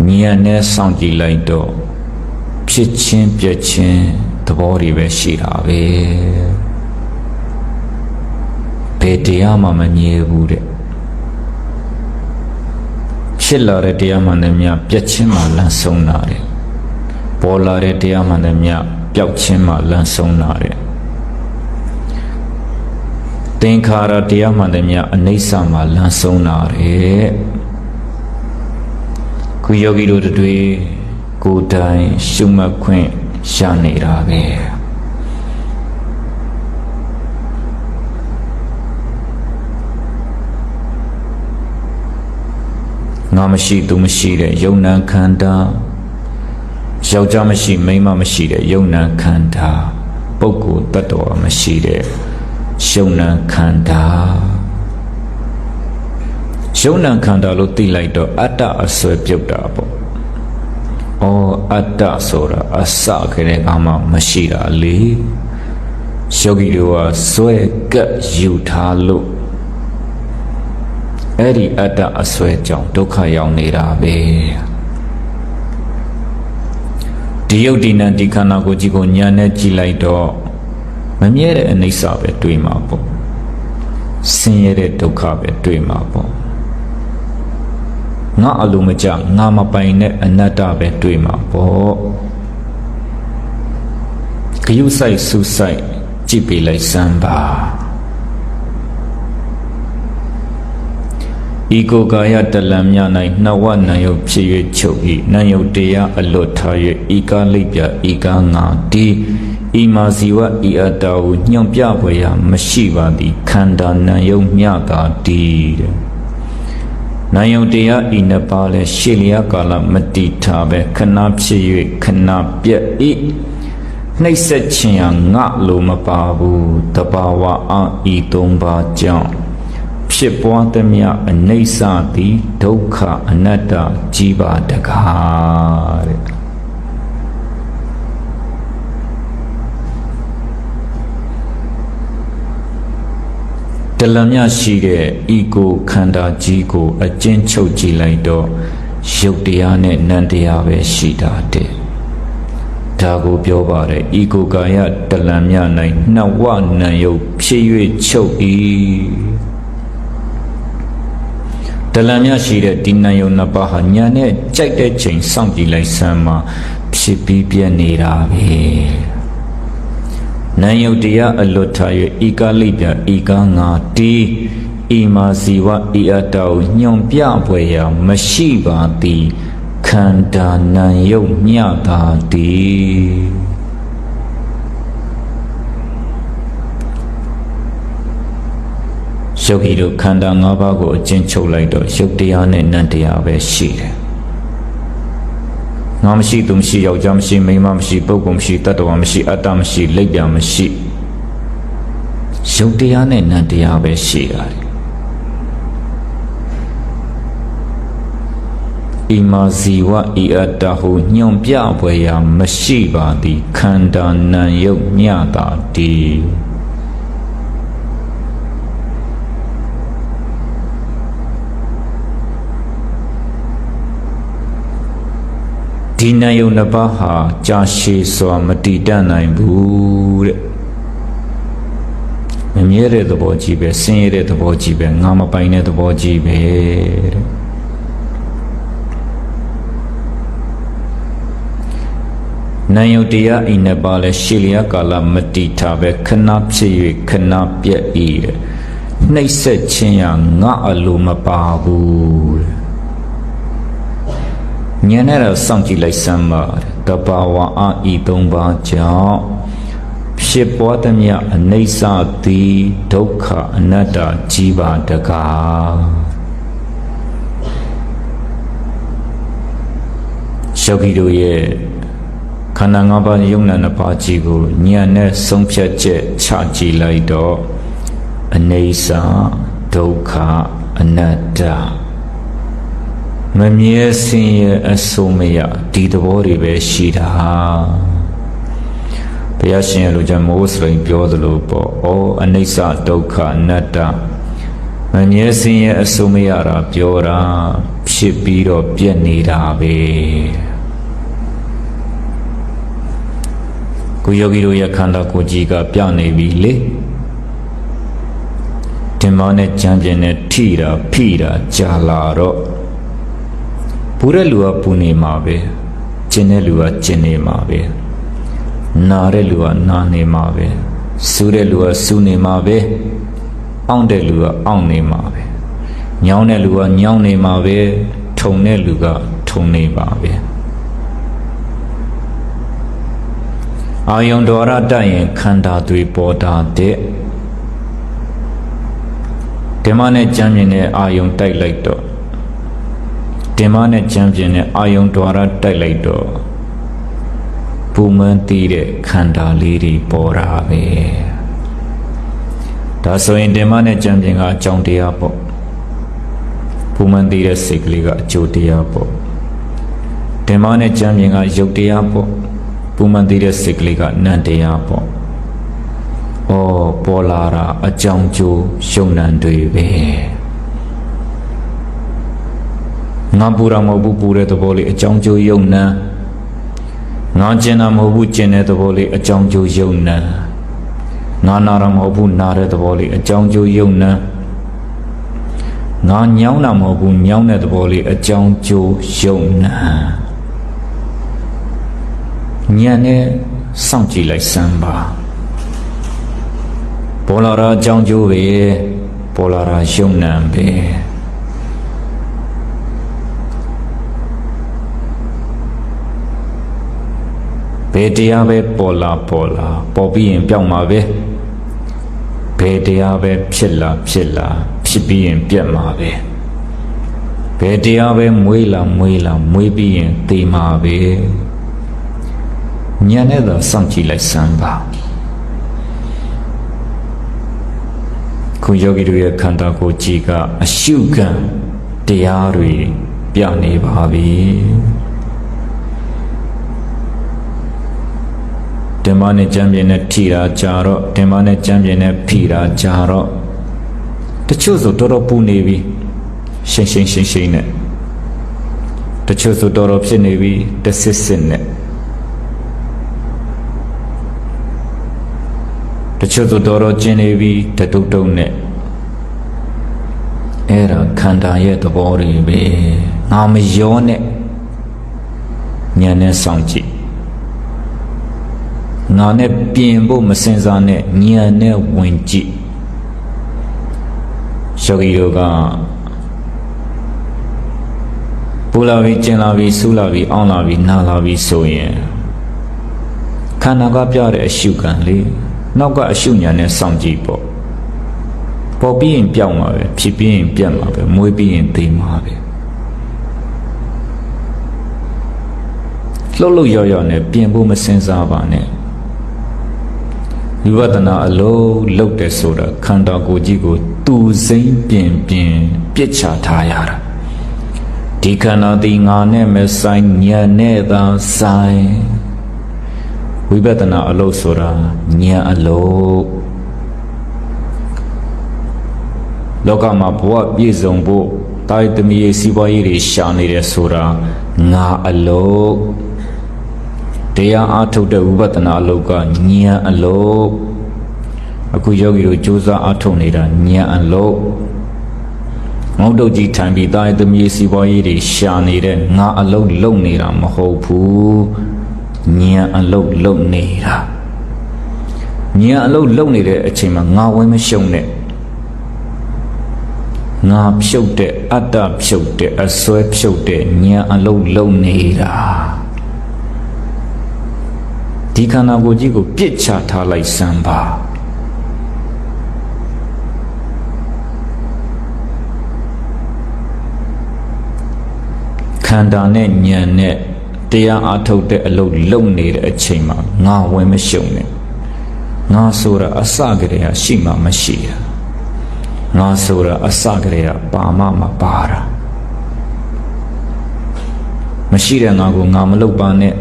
ဉာဏ်နဲ့စောင့်ကြည့်လိုက်တော့ဖြစ်ချင်းပြက်ချင်းသဘောတွေပဲရှိတာပဲဘယ်တရားမှမငြင်းဘူးတဲ့ဖြစ်လာတဲ့တရားမှန်တယ်မြပြက်ချင်းမှလန့်ဆုံးတာတဲ့ပေါ်လာတဲ့တရားမှန်တယ်မြပျောက်ချင်းမှလန့်ဆုံးတာတဲ့သင်္ခါရတရားမှန်တယ်မြအနိစ္စမှလန့်ဆုံးတာတဲ့ခုယောဂီတို့တွေကိုယ်တိုင်ရှုမှတ်ခွင့်ရနေတာပဲငါမရှိသူမရှိတဲ့ယုံနာခန္ဓာယောက်ျားမရှိမိန်းမမရှိတဲ့ယုံနာခန္ဓာပုဂ္ဂိုလ်တ attva မရှိတဲ့ယုံနာခန္ဓာယုံနာခန္ဓာလို့သိလိုက်တော့အတ္တအစွဲပြုတ်တာပေါ့အတ္တဆိုတာအစခဲ့တဲ့အခါမှမရှိတာလေယောဂီတို့ကစွဲကပ်ယူထားလို့အဲ့ဒီအတ္တအစွဲကြောင့်ဒုက္ခရောက်နေတာပဲဒီယုတ်ဒီနံဒီခန္ဓာကိုယ်ကြီးကိုညာနဲ့ကြည့်လိုက်တော့မမြဲတဲ့အနိစ္စပဲတွေ့မှာပေါ့ဆင်းရဲတဲ့ဒုက္ခပဲတွေ့မှာပေါ့ငါအလိုမကျငါမပိုင်တဲ့အနတ္တပဲတွေ့မှာပေါ့ဂယုဆိုင်စုဆိုင်ကြည့်ပြလိုက်စမ်းပါဤကိုယ်ကာယတလံမြ၌နှဝနံယုတ်ဖြစ်၍ချုပ်၏နံယုတ်တရားအလွတ်ထား၍ဤကားလိပ်ပြဤကားငါတီဤမာဇီဝဤအတ္တဟုညွန့်ပြဖွယ်ရာမရှိပါသည်ခန္ဓာနံယုတ်မြတာတီတဲ့နံယုတ်တရားဤနှစ်ပါးလဲရှေ့လျာကာလမတိထားပဲခဏဖြစ်၍ခဏပြက်၏နှိပ်စက်ခြင်းဟာငါလိုမပါဘူးတဘာဝအာဤသုံးပါးကြောင့်ဖြစ်ပွားသမျှအနိစ္စသည်ဒုက္ခအနတ္တကြီးပါတကားတဲ့တလမြရှိတဲ့ဤကိုခန္ဓာကြီးကိုအကျဉ်းချုပ်ကြည့်လိုက်တော့ရုပ်တရားနဲ့နံတရားပဲရှိတာတဲ့ဒါကိုပြောပါတယ်ဤကိုကာယတလမြ၌နှဝနံယုတ်ဖြစ်၍ချုပ်၏တလံမြရှိတဲ့ဒီနံယုံနှစ်ပါးဟာညာနဲ့ကြိုက်တဲ့ချိန်စောင့်ကြည့်လိုက်စမ်းမှာဖြစ်ပြီးပြည့်နေတာပဲနံယုတ်တရားအလွတ်ထား၍ဤကားလိပ်ပြဤကားငါတီးဤမာဇီဝဤအတ္တကိုညွန်ပြဖွယ်ရာမရှိပါသည်ခန္ဓာနံယုတ်မြတာသည်ယောဂီတို့ခန္ဓာ၅ပါးကိုအကျဉ်းချုပ်လိုက်တော့ရုပ်တရားနဲ့နံတရားပဲရှိတယ်ငါမရှိသူမရှိယောက်ျားမရှိမိန်းမမရှိပုဂ္ဂိုလ်မရှိတ attva မရှိအတ္တမရှိလိပ်ပြမရှိရုပ်တရားနဲ့နံတရားပဲရှိရတယ်ဤမာဇီဝဤအတ္တဟုညွန်ပြဖွယ်ရာမရှိပါသည်ခန္ဓာနံယုတ်မြတာတည်းဒီနံယုတ်နှစ်ပါးဟာကြာရှည်စွာမတည်တတ်နိုင်ဘူးတဲ့မမြဲတဲ့သဘောကြီးပဲဆင်းရဲတဲ့သဘောကြီးပဲငါမပိုင်တဲ့သဘောကြီးပဲတဲ့နံယုတ်တရားဤနှစ်ပါးလဲရှည်လျာကာလမတည်ထားပဲခဏဖြစ်၍ခဏပြက်၏တဲ့နှိပ်စက်ခြင်းရငါအလိုမပါဘူးတဲ့ဉာဏ်နဲ့တော့စောင့်ကြည့်လိုက်စမ်းပါတဘာဝအာဤသုံးပါးကြောင့်ဖြစ်ပွားသမျှအနိစ္စသည်ဒုက္ခအနတ္တကြီးပါတကားယောဂီတို့ရဲ့ခန္ဓာ၅ပါးယုံနာနှစ်ပါးကြီးကိုဉာဏ်နဲ့ဆုံးဖြတ်ချက်ချကြည့်လိုက်တော့အနိစ္စဒုက္ခအနတ္တမမြဲစင်ရဲ့အဆုံးမရဒီသဘောတွေပဲရှိတာ ဘုရားရှင်ရဲ့လိုချင်မိုးစရိန်ပြောသလိုပေါ့ဩအနိစ္စဒုက္ခအနတ္တမမြဲစင်းရဲ့အဆုံးမရတာပြောတာဖြစ်ပြီးတော့ပြက်နေတာပဲကိုယောဂီတို့ရဲ့ခန္ဓာကိုယ်ကြီးကပြနေပြီလေတင်မောနဲ့ကြံပြင်းနဲ့ထိတာဖိတာကြာလာတော့ပူတဲ့လူကပူနေမှာပဲကျင်တဲ့လူကကျင်နေမှာပဲနာတဲ့လူကနာနေမှာပဲစူးတဲ့လူကစူးနေမှာပဲအောင့်တဲ့လူကအောင့်နေမှာပဲညောင်းတဲ့လူကညောင်းနေမှာပဲထုံတဲ့လူကထုံနေမှာပဲအာယုံတော်ရတတ်ရင်ခန္ဓာတွေပေါ်တာတဲ့ဓမ္မနဲ့ကြံမြင်တဲ့အာယုံတိုက်လိုက်တော့ဓမ္မနဲ့ကြံမြင်တဲ့အာယုံတော်ရတိုက်လိုက်တော့ပူမန်းတည်တဲ့ခန္ဓာလေးတွေပေါ်တာပဲဒါဆိုရင်ဓမ္မနဲ့ကြံမြင်ကအကြောင်းတရားပေါ့ပူမန်းတည်တဲ့စိတ်ကလေးကအကျိုးတရားပေါ့ဓမ္မနဲ့ကြံမြင်ကယုတ်တရားပေါ့ပူမန်းတည်တဲ့စိတ်ကလေးကနံတရားပေါ့ဩပေါ်လာတာအကြောင်းကျိုးရှုံနံတွေပဲငါပူတာမဟုတ်ဘူးပူတဲ့သဘောလေးအကြောင်းကျိုးယုံနံငါကျင်တာမဟုတ်ဘူးကျင်တဲ့သဘောလေးအကြောင်းကျိုးယုံနံငါနာတာမဟုတ်ဘူးနာတဲ့သဘောလေးအကြောင်းကျိုးယုံနံငါညောင်းတာမဟုတ်ဘူးညောင်းတဲ့သဘောလေးအကြောင်းကျိုးယုံနံဉာဏ်နဲ့စောင့်ကြည့်လိုက်စမ်းပါပေါ်လာတာအကြောင်းကျိုးပဲပေါ်လာတာယုံနံပဲဘယ်တရားပဲပေါ်လာပေါ်ပြီးရင်ပြောင်းမှာပဲဘယ်တရားပဲဖြစ်လာဖြစ်ပြီးရင်ပြတ်မှာပဲဘယ်တရားပဲမွေးလာမွေးပြီးရင်သေမှာပဲဉာဏ်နဲ့သာစောင့်ကြည့်လိုက်စမ်းပါခုယောဂီတို့ရဲ့ခန္ဓာကိုယ်ကြီးကအရှုခံတရားတွေပြနေပါပြီဓမ္မနဲ့ကြံပြင်းနဲ့ထိတာကြာတော့ဓမ္မနဲ့ကြံပြင်းနဲ့ဖိတာကြာတော့တချို့ဆိုတော်တော်ပူနေပြီရှင်းနဲ့တချို့ဆိုတော်တော်ဖြစ်နေပြီတစစ်နဲ့တချို့ဆိုတော်တော်ကျင်နေပြီတတုတ်နဲ့အဲ့ဒါခန္ဓာရဲ့သဘောတွေပဲငါမရောနဲ့ဉာဏ်နဲ့စောင့်ကြည့်ငါနဲ့ပြင်ဖို့မစင်စားနဲ့ဉာဏ်နဲ့ဝင်ကြည့်ယောဂီတို့ကပူလာပြီကျင်လာပြီဆူလာပြီအောင်းလာပြီနာလာပြီဆိုရင်ခန္ဓာကပြတဲ့အရှုခံလေးနောက်ကအရှုဉာဏ်နဲ့စောင့်ကြည့်ပေါ့ပေါ်ပြီးရင်ပြောင်းမှာပဲဖြစ်ပြီးရင်ပြတ်မှာပဲမွေးပြီးရင်သေမှာပဲလှုပ်ရောနဲ့ပြင်ဖို့မစင်စားပါနဲ့ဝိပဿနာအလုံးလုပ်တယ်ဆိုတာခန္ဓာကိုယ်ကြီးကိုသူစိမ့်ပြင်ပြစ်ချထားရတာဒီခန္ဓာဒီငါနဲ့မဆိုင်ဉာဏ်နဲ့သာဆိုင်ဝိပဿနာအလုံးဆိုတာဉာဏ်အလုံးလောကမှာဘဝပြည့်စုံဖို့တာယသမီးစီးပွားရေးတွေရှာနေတယ်ဆိုတာငါအလုံးတရားအားထုတ်တဲ့ဝိပဿနာအလုပ်ကဉာဏ်အလုပ်အခုယောဂီတို့ကြိုးစားအားထုတ်နေတာဉာဏ်အလုပ်ငုတ်တုတ်ကြီးထိုင်ပြီးတာယသမီးစီးပွားရေးတွေရှာနေတဲ့ငါအလုပ်လုပ်နေတာမဟုတ်ဘူးဉာဏ်အလုပ်လုပ်နေတာဉာဏ်အလုပ်လုပ်နေတဲ့အချိန်မှာငါဝဲမရှုံနဲ့ငါဖြုတ်တဲ့အတ္တဖြုတ်တဲ့အစွဲဖြုတ်တဲ့ဉာဏ်အလုပ်လုပ်နေတာဒီခန္ဓာကိုယ်ကြီးကိုပြစ်ချထားလိုက်စမ်းပါခန္ဓာနဲ့ဉာဏ်နဲ့တရားအားထုတ်တဲ့အလုပ်လုပ်နေတဲ့အချိန်မှာငါဝင်မရှုံနဲ့ငါဆိုတာအစကတည်းကရှိမှမရှိတာငါဆိုတာအစကတည်းကပါမှမပါတာမရှိတဲ့ငါကိုငါမလုပ်ပါနဲ့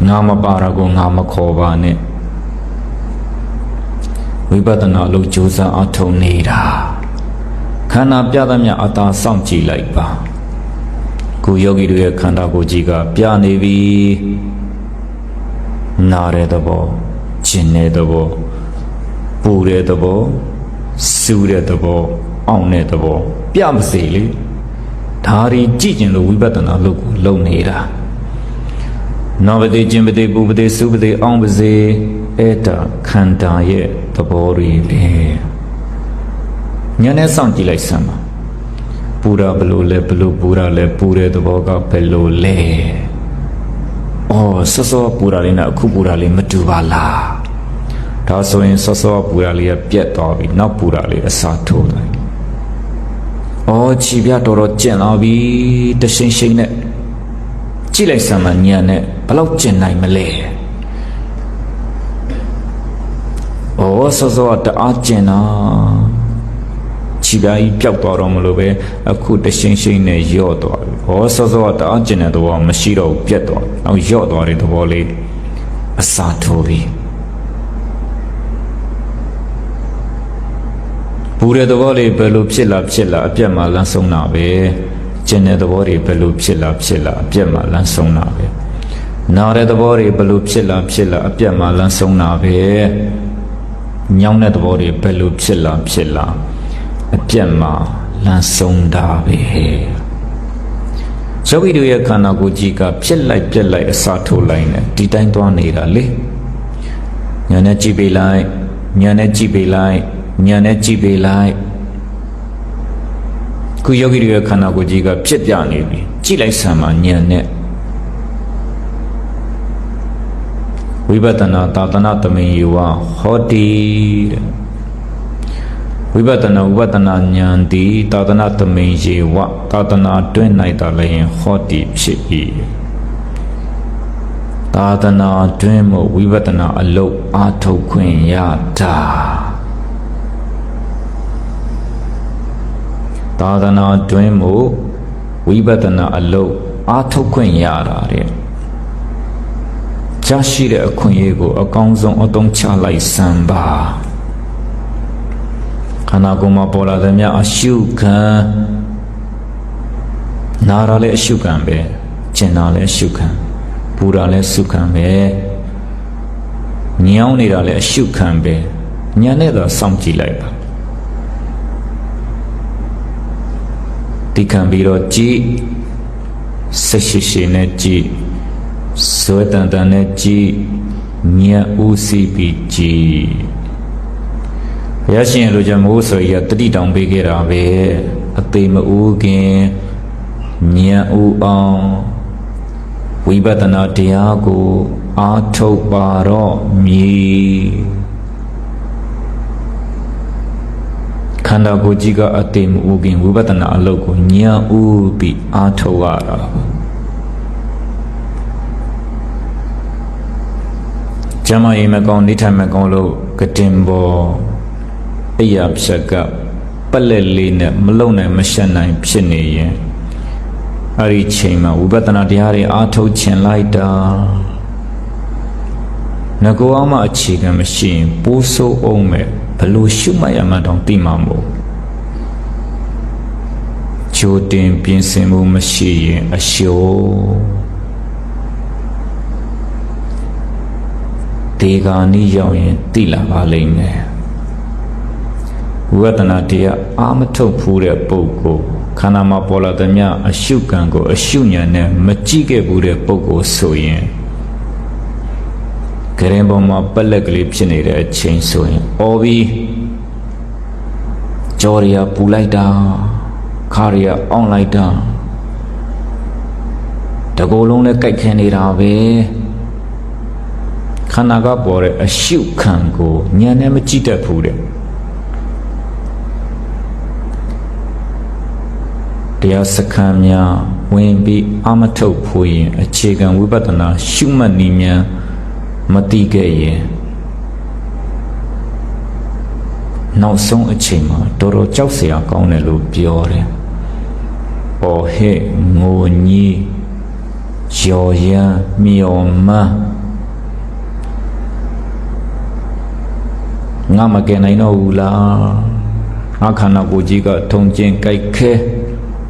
ငါမပါတာကိုငါမခေါ်ပါနဲ့ဝိပဿနာလို့ကြိုးစားအထောက်နေတာခန္ဓာပြသမျှအသာစောင့်ကြည့်လိုက်ပါကိုယောဂီတို့ရဲ့ခန္ဓာကိုယ်ကြီးကပြနေပြီနာတဲ့သဘောကျင်တဲ့သဘောပူတဲ့သဘောစူးတဲ့သဘောအောင့်တဲ့သဘောပြမစေလေဒါရီကြည့်ကျင်လို့ဝိပဿနာလုပ်ကိုလုပ်နေတာနာပတိကျင်ပတိပူပတိစူးပတိအောင့်ပစေအဲ့ဒါခန္ဓာရဲ့သဘောတွေပဲညာနဲ့စောင့်ကြည့်လိုက်စမ်းပါပူတာဘလို့လဲဘလို့ပူတာလဲပူတဲ့သဘောကဘလို့လဲအော်စောစောပူတာလေးနဲ့အခုပူတာလေးမတူပါလားဒါဆိုရင်စောစောပူတာလေးကပြက်သွားပြီနောက်ပူတာလေးအစားထိုးလိုက်အော်ခြေပြတော်တော်ကျင်လာပြီတရှိန်ရှိန်နဲ့ကြည့်လိုက်စမ်းမညာနဲ့ဘလောက်ကျင်နိုင်မလဲအော်စောစောတအားကျင်တာခြေပြကြီးပျောက်သွားတော့မလို့ပဲအခုတရှိန်ရှိန်နဲ့ယော့သွားပြီအော်စောစောတအားကျင်တဲ့သဘောမရှိတော့ဘူးပြက်သွားနောက်ယော့သွားတဲ့သဘောလေးအစားထိုးပြီပူတဲ့သဘောလေးဘယ်လိုဖြစ်လာအပြက်မှာလမ်းဆုံးတာပဲကျင်တဲ့သဘောတွေဘယ်လိုဖြစ်လာအပြက်မှာလမ်းဆုံးတာပဲနာတဲ့သဘောတွေဘယ်လိုဖြစ်လာအပြက်မှာလမ်းဆုံးတာပဲညောင်းတဲ့သဘောတွေဘယ်လိုဖြစ်လာအပြက်မှာလမ်းဆုံးတာပဲယောဂီတို့ရဲ့ခန္ဓာကိုယ်ကြီးကဖြစ်လိုက်ပြက်လိုက်အစားထိုးလိုက်နေဒီတိုင်းသွားနေတာလေညာနဲ့ကြည့်ပေးလိုက်ညာနဲ့ကြည့်ပေးလိုက်ညာနဲ့ကြည့်ပေးလိုက်ခုယောဂီတွေရဲ့ခန္ဓာကိုယ်ကြီးကဖြစ်ပြနေပြီကြည့်လိုက်စမ်းပါညာနဲ့ဝိပဿနာသာသနာတမင်ယဝဟောတိတဲ့ဝိပဿနာဉာဏ်တိသာသနာတမင်ယေဝသာသနာတွင်၌သာလည်းဟောတိဖြစ်၏သာသနာတွင်မို့ဝိပဿနာအလုပ်အားထုတ်ခွင့်ရတာသာသနာတွင်မို့ဝိပဿနာအလုပ်အားထုတ်ခွင့်ရတာတဲ့ကြားရှိတဲ့အခွင့်အရေးကိုအကောင်းဆုံးအသုံးချလိုက်စမ်းပါခန္ဓာကိုယ်မှာပေါ်လာတဲ့မြအရှုခံနာရလည်းအရှုခံပဲကျင်တာလည်းအရှုခံပူတာလည်းစုခံပဲညောင်းနေတာလည်းအရှုခံပဲညာနဲ့သာစောင့်ကြည့်လိုက်ပါဒီခံပြီးတော့ကြည့်စိတ်ရှိရှိနဲ့ကြည့်စွဲတန်တန်နဲ့ကြည့်ညံဦးစီးပြီးကြည့်ဘုရားရှင်လိုချင်မို့ဆိုရတတိတောင်ပေးခဲ့တာပဲအသေးမဦးခင်ညံဦးအောင်ဝိပဿနာတရားကိုအားထုတ်ပါတော့မည်ခန္ဓာကိုယ်ကြီးကအသေးမဦးခင်ဝိပဿနာအလုပ်ကိုညံဦးပြီးအားထုတ်ရတာကျမရေမကောင်းနေထိုင်မကောင်းလို့ကတင်ပေါ်အိယာဖြက်ကပလက်လေးနဲ့မလုံနိုင်မရှက်နိုင်ဖြစ်နေရင်အဲ့ဒီချိန်မှာဝိပဿနာတရားတွေအားထုတ်ခြင်းလိုက်တာငကောအမှအခြေခံမရှိရင်ပိုးဆိုးအောင်မဲ့ဘလို့ရှုမှတ်ရမှတောင်သိမှာမဟုတ်ကြိုတင်ပြင်ဆင်မှုမရှိရင်အလျှော်ဒီကနေ့ရောက်ရင်သိလာပါလိမ့်မယ်ဝိပဿနာတရားအာမထုတ်ဖူးတဲ့ပုဂ္ဂိုလ်ခန္ဓာမှာပေါ်လာတဲ့မြအရှုခံကိုအရှုဉာဏ်နဲ့မကြည့်ခဲ့ဘူးတဲ့ပုဂ္ဂိုလ်ဆိုရင်ကရင်ပေါ်မှာပလက်ကလေးဖြစ်နေတဲ့အချိန်ဆိုရင်အော်ပြီးကြော်ရပူလိုက်တာခါရအောင်းလိုက်တာတကိုယ်လုံးနဲ့ကြိုက်ခဲနေတာပဲခန္ဓာကပေါ်တဲ့အရှုခံကိုဉာဏ်နဲ့မကြည့်တတ်ဘူးတဲ့တရားစခန်းများဝင်ပြီးအာမထုတ်ဖို့ရင်အခြေခံဝိပဿနာရှုမှတ်နည်းများမသိခဲ့ရင်နောက်ဆုံးအချိန်မှာတော်တော်ကြောက်စရာကောင်းတယ်လို့ပြောတယ်။အော်ဟဲ့ငိုကြီးရော်ရမ်းမြော်မန်း ငါမကယ်နိုင်တော့ဘူးလားငါခန္ဓာကိုယ်ကြီးကထုံကျင်ကြိုက်ခဲ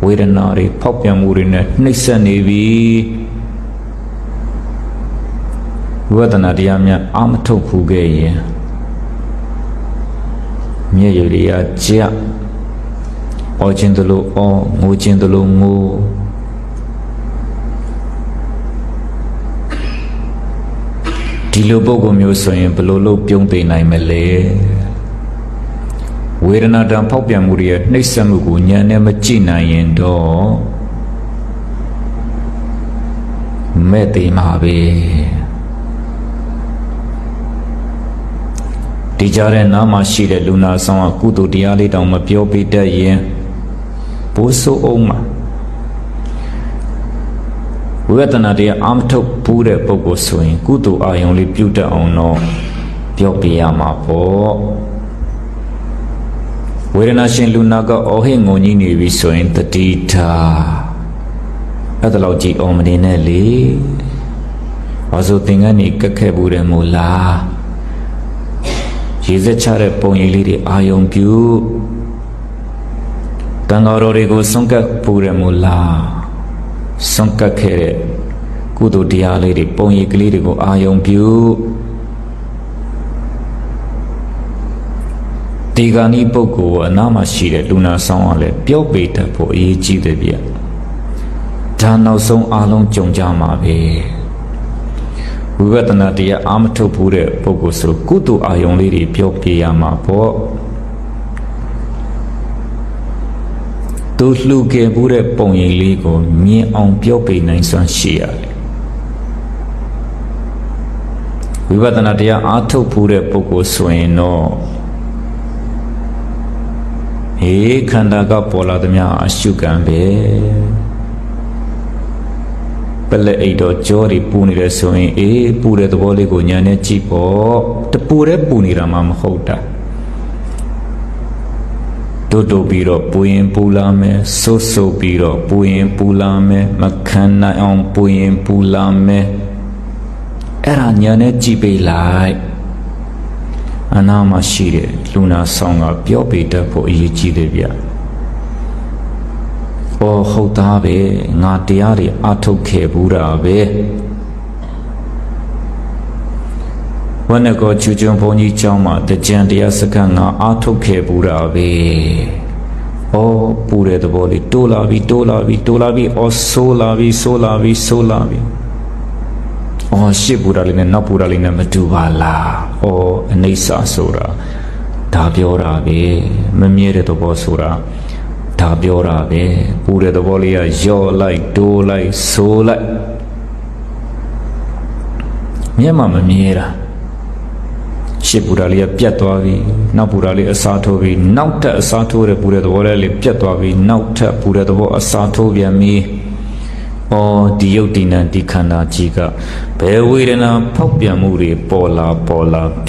ဝေဒနာတွေဖောက်ပြန်မှုတွေနဲ့နှိမ့်ဆက်နေပြီဝိပဿနာတရားများအာမထုတ်ဖူးခဲ့ရင်မျက်ရည်တွေကကြအော်ခြင်းတလို့အော်ငိုခြင်းတလို့ငိုဒီလိုပုဂ္ဂိုလ်မျိုးဆိုရင်ဘယ်လိုလုပ်ပြုံးသိနိုင်မလဲဝေဒနာတံဖောက်ပြန်မှုတွေရဲ့နှိမ့်ဆက်မှုကိုဉာဏ်နဲ့မကြည့်နိုင်ရင်တော့မဲ့သိမှာပဲဒီကြားတဲ့နားမှာရှိတဲ့လူနာဆောင်ကကုသိုလ်တရားလေးတောင်မပြောပြတတ်ရင်ဘိုးဆိုးအောင်မှာဝိပဿနာတရားအာမထုတ်ဘူးတဲ့ပုဂ္ဂိုလ်ဆိုရင်ကုသိုလ်အာယုံလေးပြုတတ်အောင်တော့ပြောပြရမှာပေါ့ဝေဒနာရှင်လူနာကအော်ဟစ်ငုံကြီးနေပြီဆိုရင်တတိထားအဲ့ဒါလောက်ကြည့်အောင်မနေနဲ့လေဘာလို့သင်္ကန်းနေကက်ခဲ့ဘူးတယ်မို့လားရေစက်ချတဲ့ပုံရိပ်လေးတွေအာယုံပြုတန်ဃာတော်တွေကိုဆုံးကပ်ပူတယ်မို့လားဆုံးကပ်ခဲ့တဲ့ကုသိုလ်တရားလေးတွေပုံရိပ်ကလေးတွေကိုအာယုံပြုဒီကနေ့ပုဂ္ဂိုလ်ကအနာမှာရှိတဲ့လူနာဆောင်ကလည်းပြောပေတတ်ဖို့အရေးကြီးတယ်ဗျဒါနောက်ဆုံးအားလုံးကြုံကြမှာပဲဝိပဿနာတရားအာမထုတ်ဘူးတဲ့ပုဂ္ဂိုလ်ဆိုကုသိုလ်အာယုံလေးတွေပြောပြရမှာပေါ့သူလှူခဲ့ဘူးတဲ့ပုံရိပ်လေးကိုမြင်အောင်ပြောပြနိုင်စွမ်းရှိရတယ်ဝိပဿနာတရားအာထုတ်ဘူးတဲ့ပုဂ္ဂိုလ်ဆိုရင်တော့ဟေးခန္ဓာကပေါ်လာသမျှအရှုခံပဲပလက်အိတ်တော့ကြောတွေပူနေတယ်ဆိုရင်အေးပူတဲ့သဘောလေးကိုညာနဲ့ကြည့်ပေါ့တပူတဲ့ပူနေတာမှမဟုတ်တာတို့ပြီးတော့ပူရင်ပူလာမယ်ဆိုးပြီးတော့ပူရင်ပူလာမယ်မခံနိုင်အောင်ပူရင်ပူလာမယ်အဲ့ဒါညာနဲ့ကြည့်ပေးလိုက်အနာမရှိတဲ့လူနာဆောင်ကပြောပြတတ်ဖို့အရေးကြီးတယ်ဗျ။အော်ဟုတ်သားပဲငါတရားတွေအထုတ်ခဲ့ဘူးတာပဲ။ဝနကောချူကျွန်းဘုန်းကြီးကျောင်းမှာတကြံတရားစခန်းငါအထုတ်ခဲ့ဘူးတာပဲ။အော်ပူတဲ့သဘောလေးတိုးလာပြီအော်ဆိုးလာပြီအော်ရှစ်ပူတာလေးနဲ့နောက်ပူတာလေးနဲ့မတူပါလားအော်အနိစ္စဆိုတာဒါပြောတာပဲမမြဲတဲ့သဘောဆိုတာဒါပြောတာပဲပူတဲ့သဘောလေးကယော့လိုက်တိုးလိုက်ဆိုးလိုက်မြဲမှမမြဲတာရှစ်ပူတာလေးကပြတ်သွားပြီနောက်ပူတာလေးအစားထိုးပြီနောက်ထပ်အစားထိုးတဲ့ပူတဲ့သဘောလေးပြတ်သွားပြီနောက်ထပ်ပူတဲ့သဘောအစားထိုးပြန်ပြီအော်ဒီယုတ်တိနံဒီခန္ဓာကြီးကဘယ်ဝေဒနာဖောက်ပြန်မှုတွေပေါ်လာ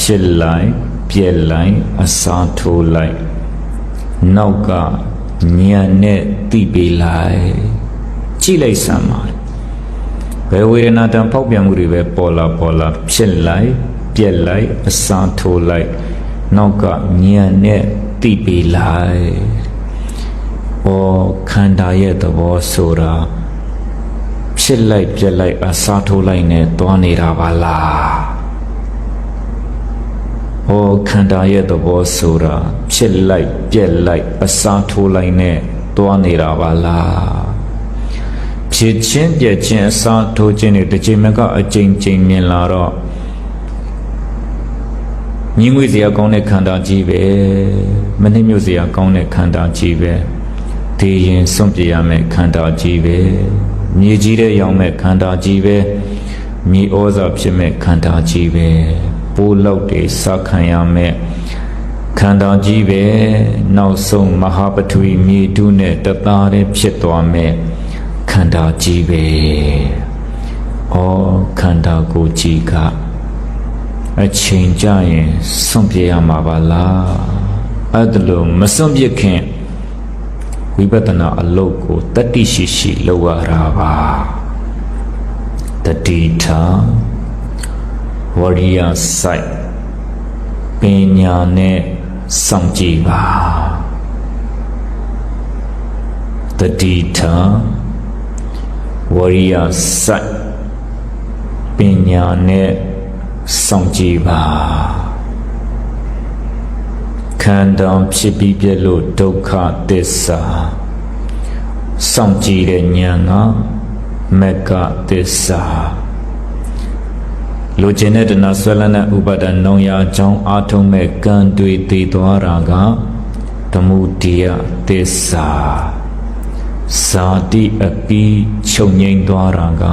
ဖြစ်လိုက်ပြက်လိုက်အစားထိုးလိုက်နောက်ကညံနဲ့တိပေးလိုက်ကြည့်လိုက်စမ်းပါဘယ်ဝေဒနာတံဖောက်ပြန်မှုတွေပဲပေါ်လာဖြစ်လိုက်ပြက်လိုက်အစားထိုးလိုက်နောက်ကညံနဲ့တိပေးလိုက်အော်ခန္ဓာရဲ့သဘောဆိုတာဖြစ်လိုက်ပြက်လိုက်အစားထိုးလိုက်နဲ့တွားနေတာပါလားဟောခန္ဓာရဲ့သဘောဆိုတာဖြစ်လိုက်ပြက်လိုက်အစားထိုးလိုက်နဲ့တွားနေတာပါလားဖြစ်ချင်းပြက်ချင်းအစားထိုးခြင်းတွေတစ်ချိန်မှကအကြိမ်ကြိမ်မြင်လာတော့ညီငွေစရာကောင်းတဲ့ခန္ဓာကြီးပဲမနှိမ့်မြို့စရာကောင်းတဲ့ခန္ဓာကြီးပဲဒီရင်စွန့်ပြရမယ့်ခန္ဓာကြီးပဲမြေကြီးတဲ့ရောင်မဲ့ခန္ဓာကြီးပဲမြေဩဇာဖြစ်မဲ့ခန္ဓာကြီးပဲပိုးလောက်တွေစခံရမဲ့ခန္ဓာကြီးပဲနောက်ဆုံးမဟာပထဝီမြေထုနဲ့တသားတည်းဖြစ်သွားမဲ့ခန္ဓာကြီးပဲဩခန္ဓာကိုယ်ကြီးကအချိန်ကြရင်စွန့်ပြရမှာပါလားအဲ့ဒါလို့မစွန့်ပြခင်ဝိပဿနာအလုပ်ကိုတတိရှိလုပ်ရတာပါတတိထားဝရိယစိုက် ပညာနဲ့စောင့်ကြည့်ပါတတိထားဝရိယစိုက်ပညာနဲ့စောင့်ကြည့်ပါခန္ဓာဖြစ်ပြီးပြလို့ဒုက္ခသစ္စာစောင့်ကြည့်တဲ့ဉာဏ်ကမက္ခသစ္စာလိုချင်တဲ့တဏှာဆွဲလန်းတဲ့ဥပါဒဏ်နောင်ရာကြောင့်အာထုံးမဲ့ကံတွေတည်သွားတာကသမုဒိယသစ္စာဇာတိအပြီးချုပ်ငြိမ်းသွားတာက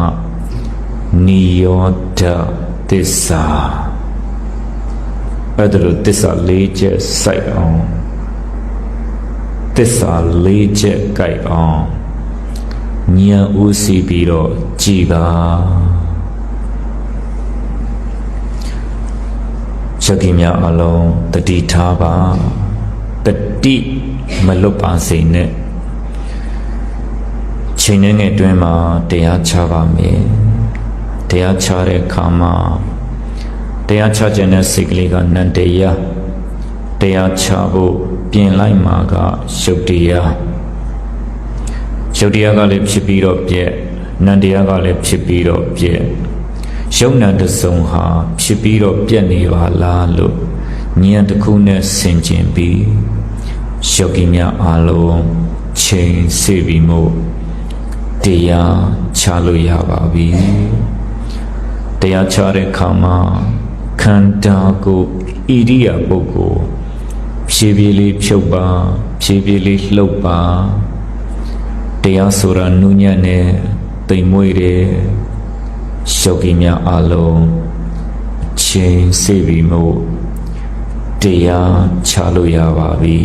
နိရောဓသစ္စာအဲ့ဒါလိုသစ္စာ၄ချက်စိုက်အောင်သစ္စာ၄ချက်ကြိုက်အောင်ဉာဏ်ဥစီပြီးတော့ကြည်ပါယကိများအလုံးတတိထားပါတတိမလွတ်ပါစေနဲ့ချိန်နဲ့ငယ်တွင်မှာတရားချပါမယ်တရားချတဲ့အခါမှာတရားချခြင်းနဲ့စိတ်ကလေးကနန္တရားတရားချဖို့ပြင်လိုက်မှာကရှုပ်တရားရှုပ်တရားကလည်းဖြစ်ပြီးတော့ပြည့်နန္တရားကလည်းဖြစ်ပြီးတော့ပြည့်ယုံနာတစုံဟာဖြစ်ပြီးတော့ပြည့်နေပါလားလို့ဉာဏ်တစ်ခုနဲ့ဆင်ခြင်ပြီးယောဂီများအားလုံးချိန်စေပြီးမို့တရားချလို့ရပါပြီတရားချတဲ့အခါမှာခန္ဓာကိုဣရိယာပုဂ္ဂိုလ်ဖြည်းဖြည်းလေးဖြုတ်ပါဖြည်းဖြည်းလေးလှုပ်ပါတရားဆိုတာနုညံ့နဲ့တိမ်မွေ့တယ်ယောဂီများအားလုံးချိန်စေပြီးမို့တရားချလို့ရပါပြီ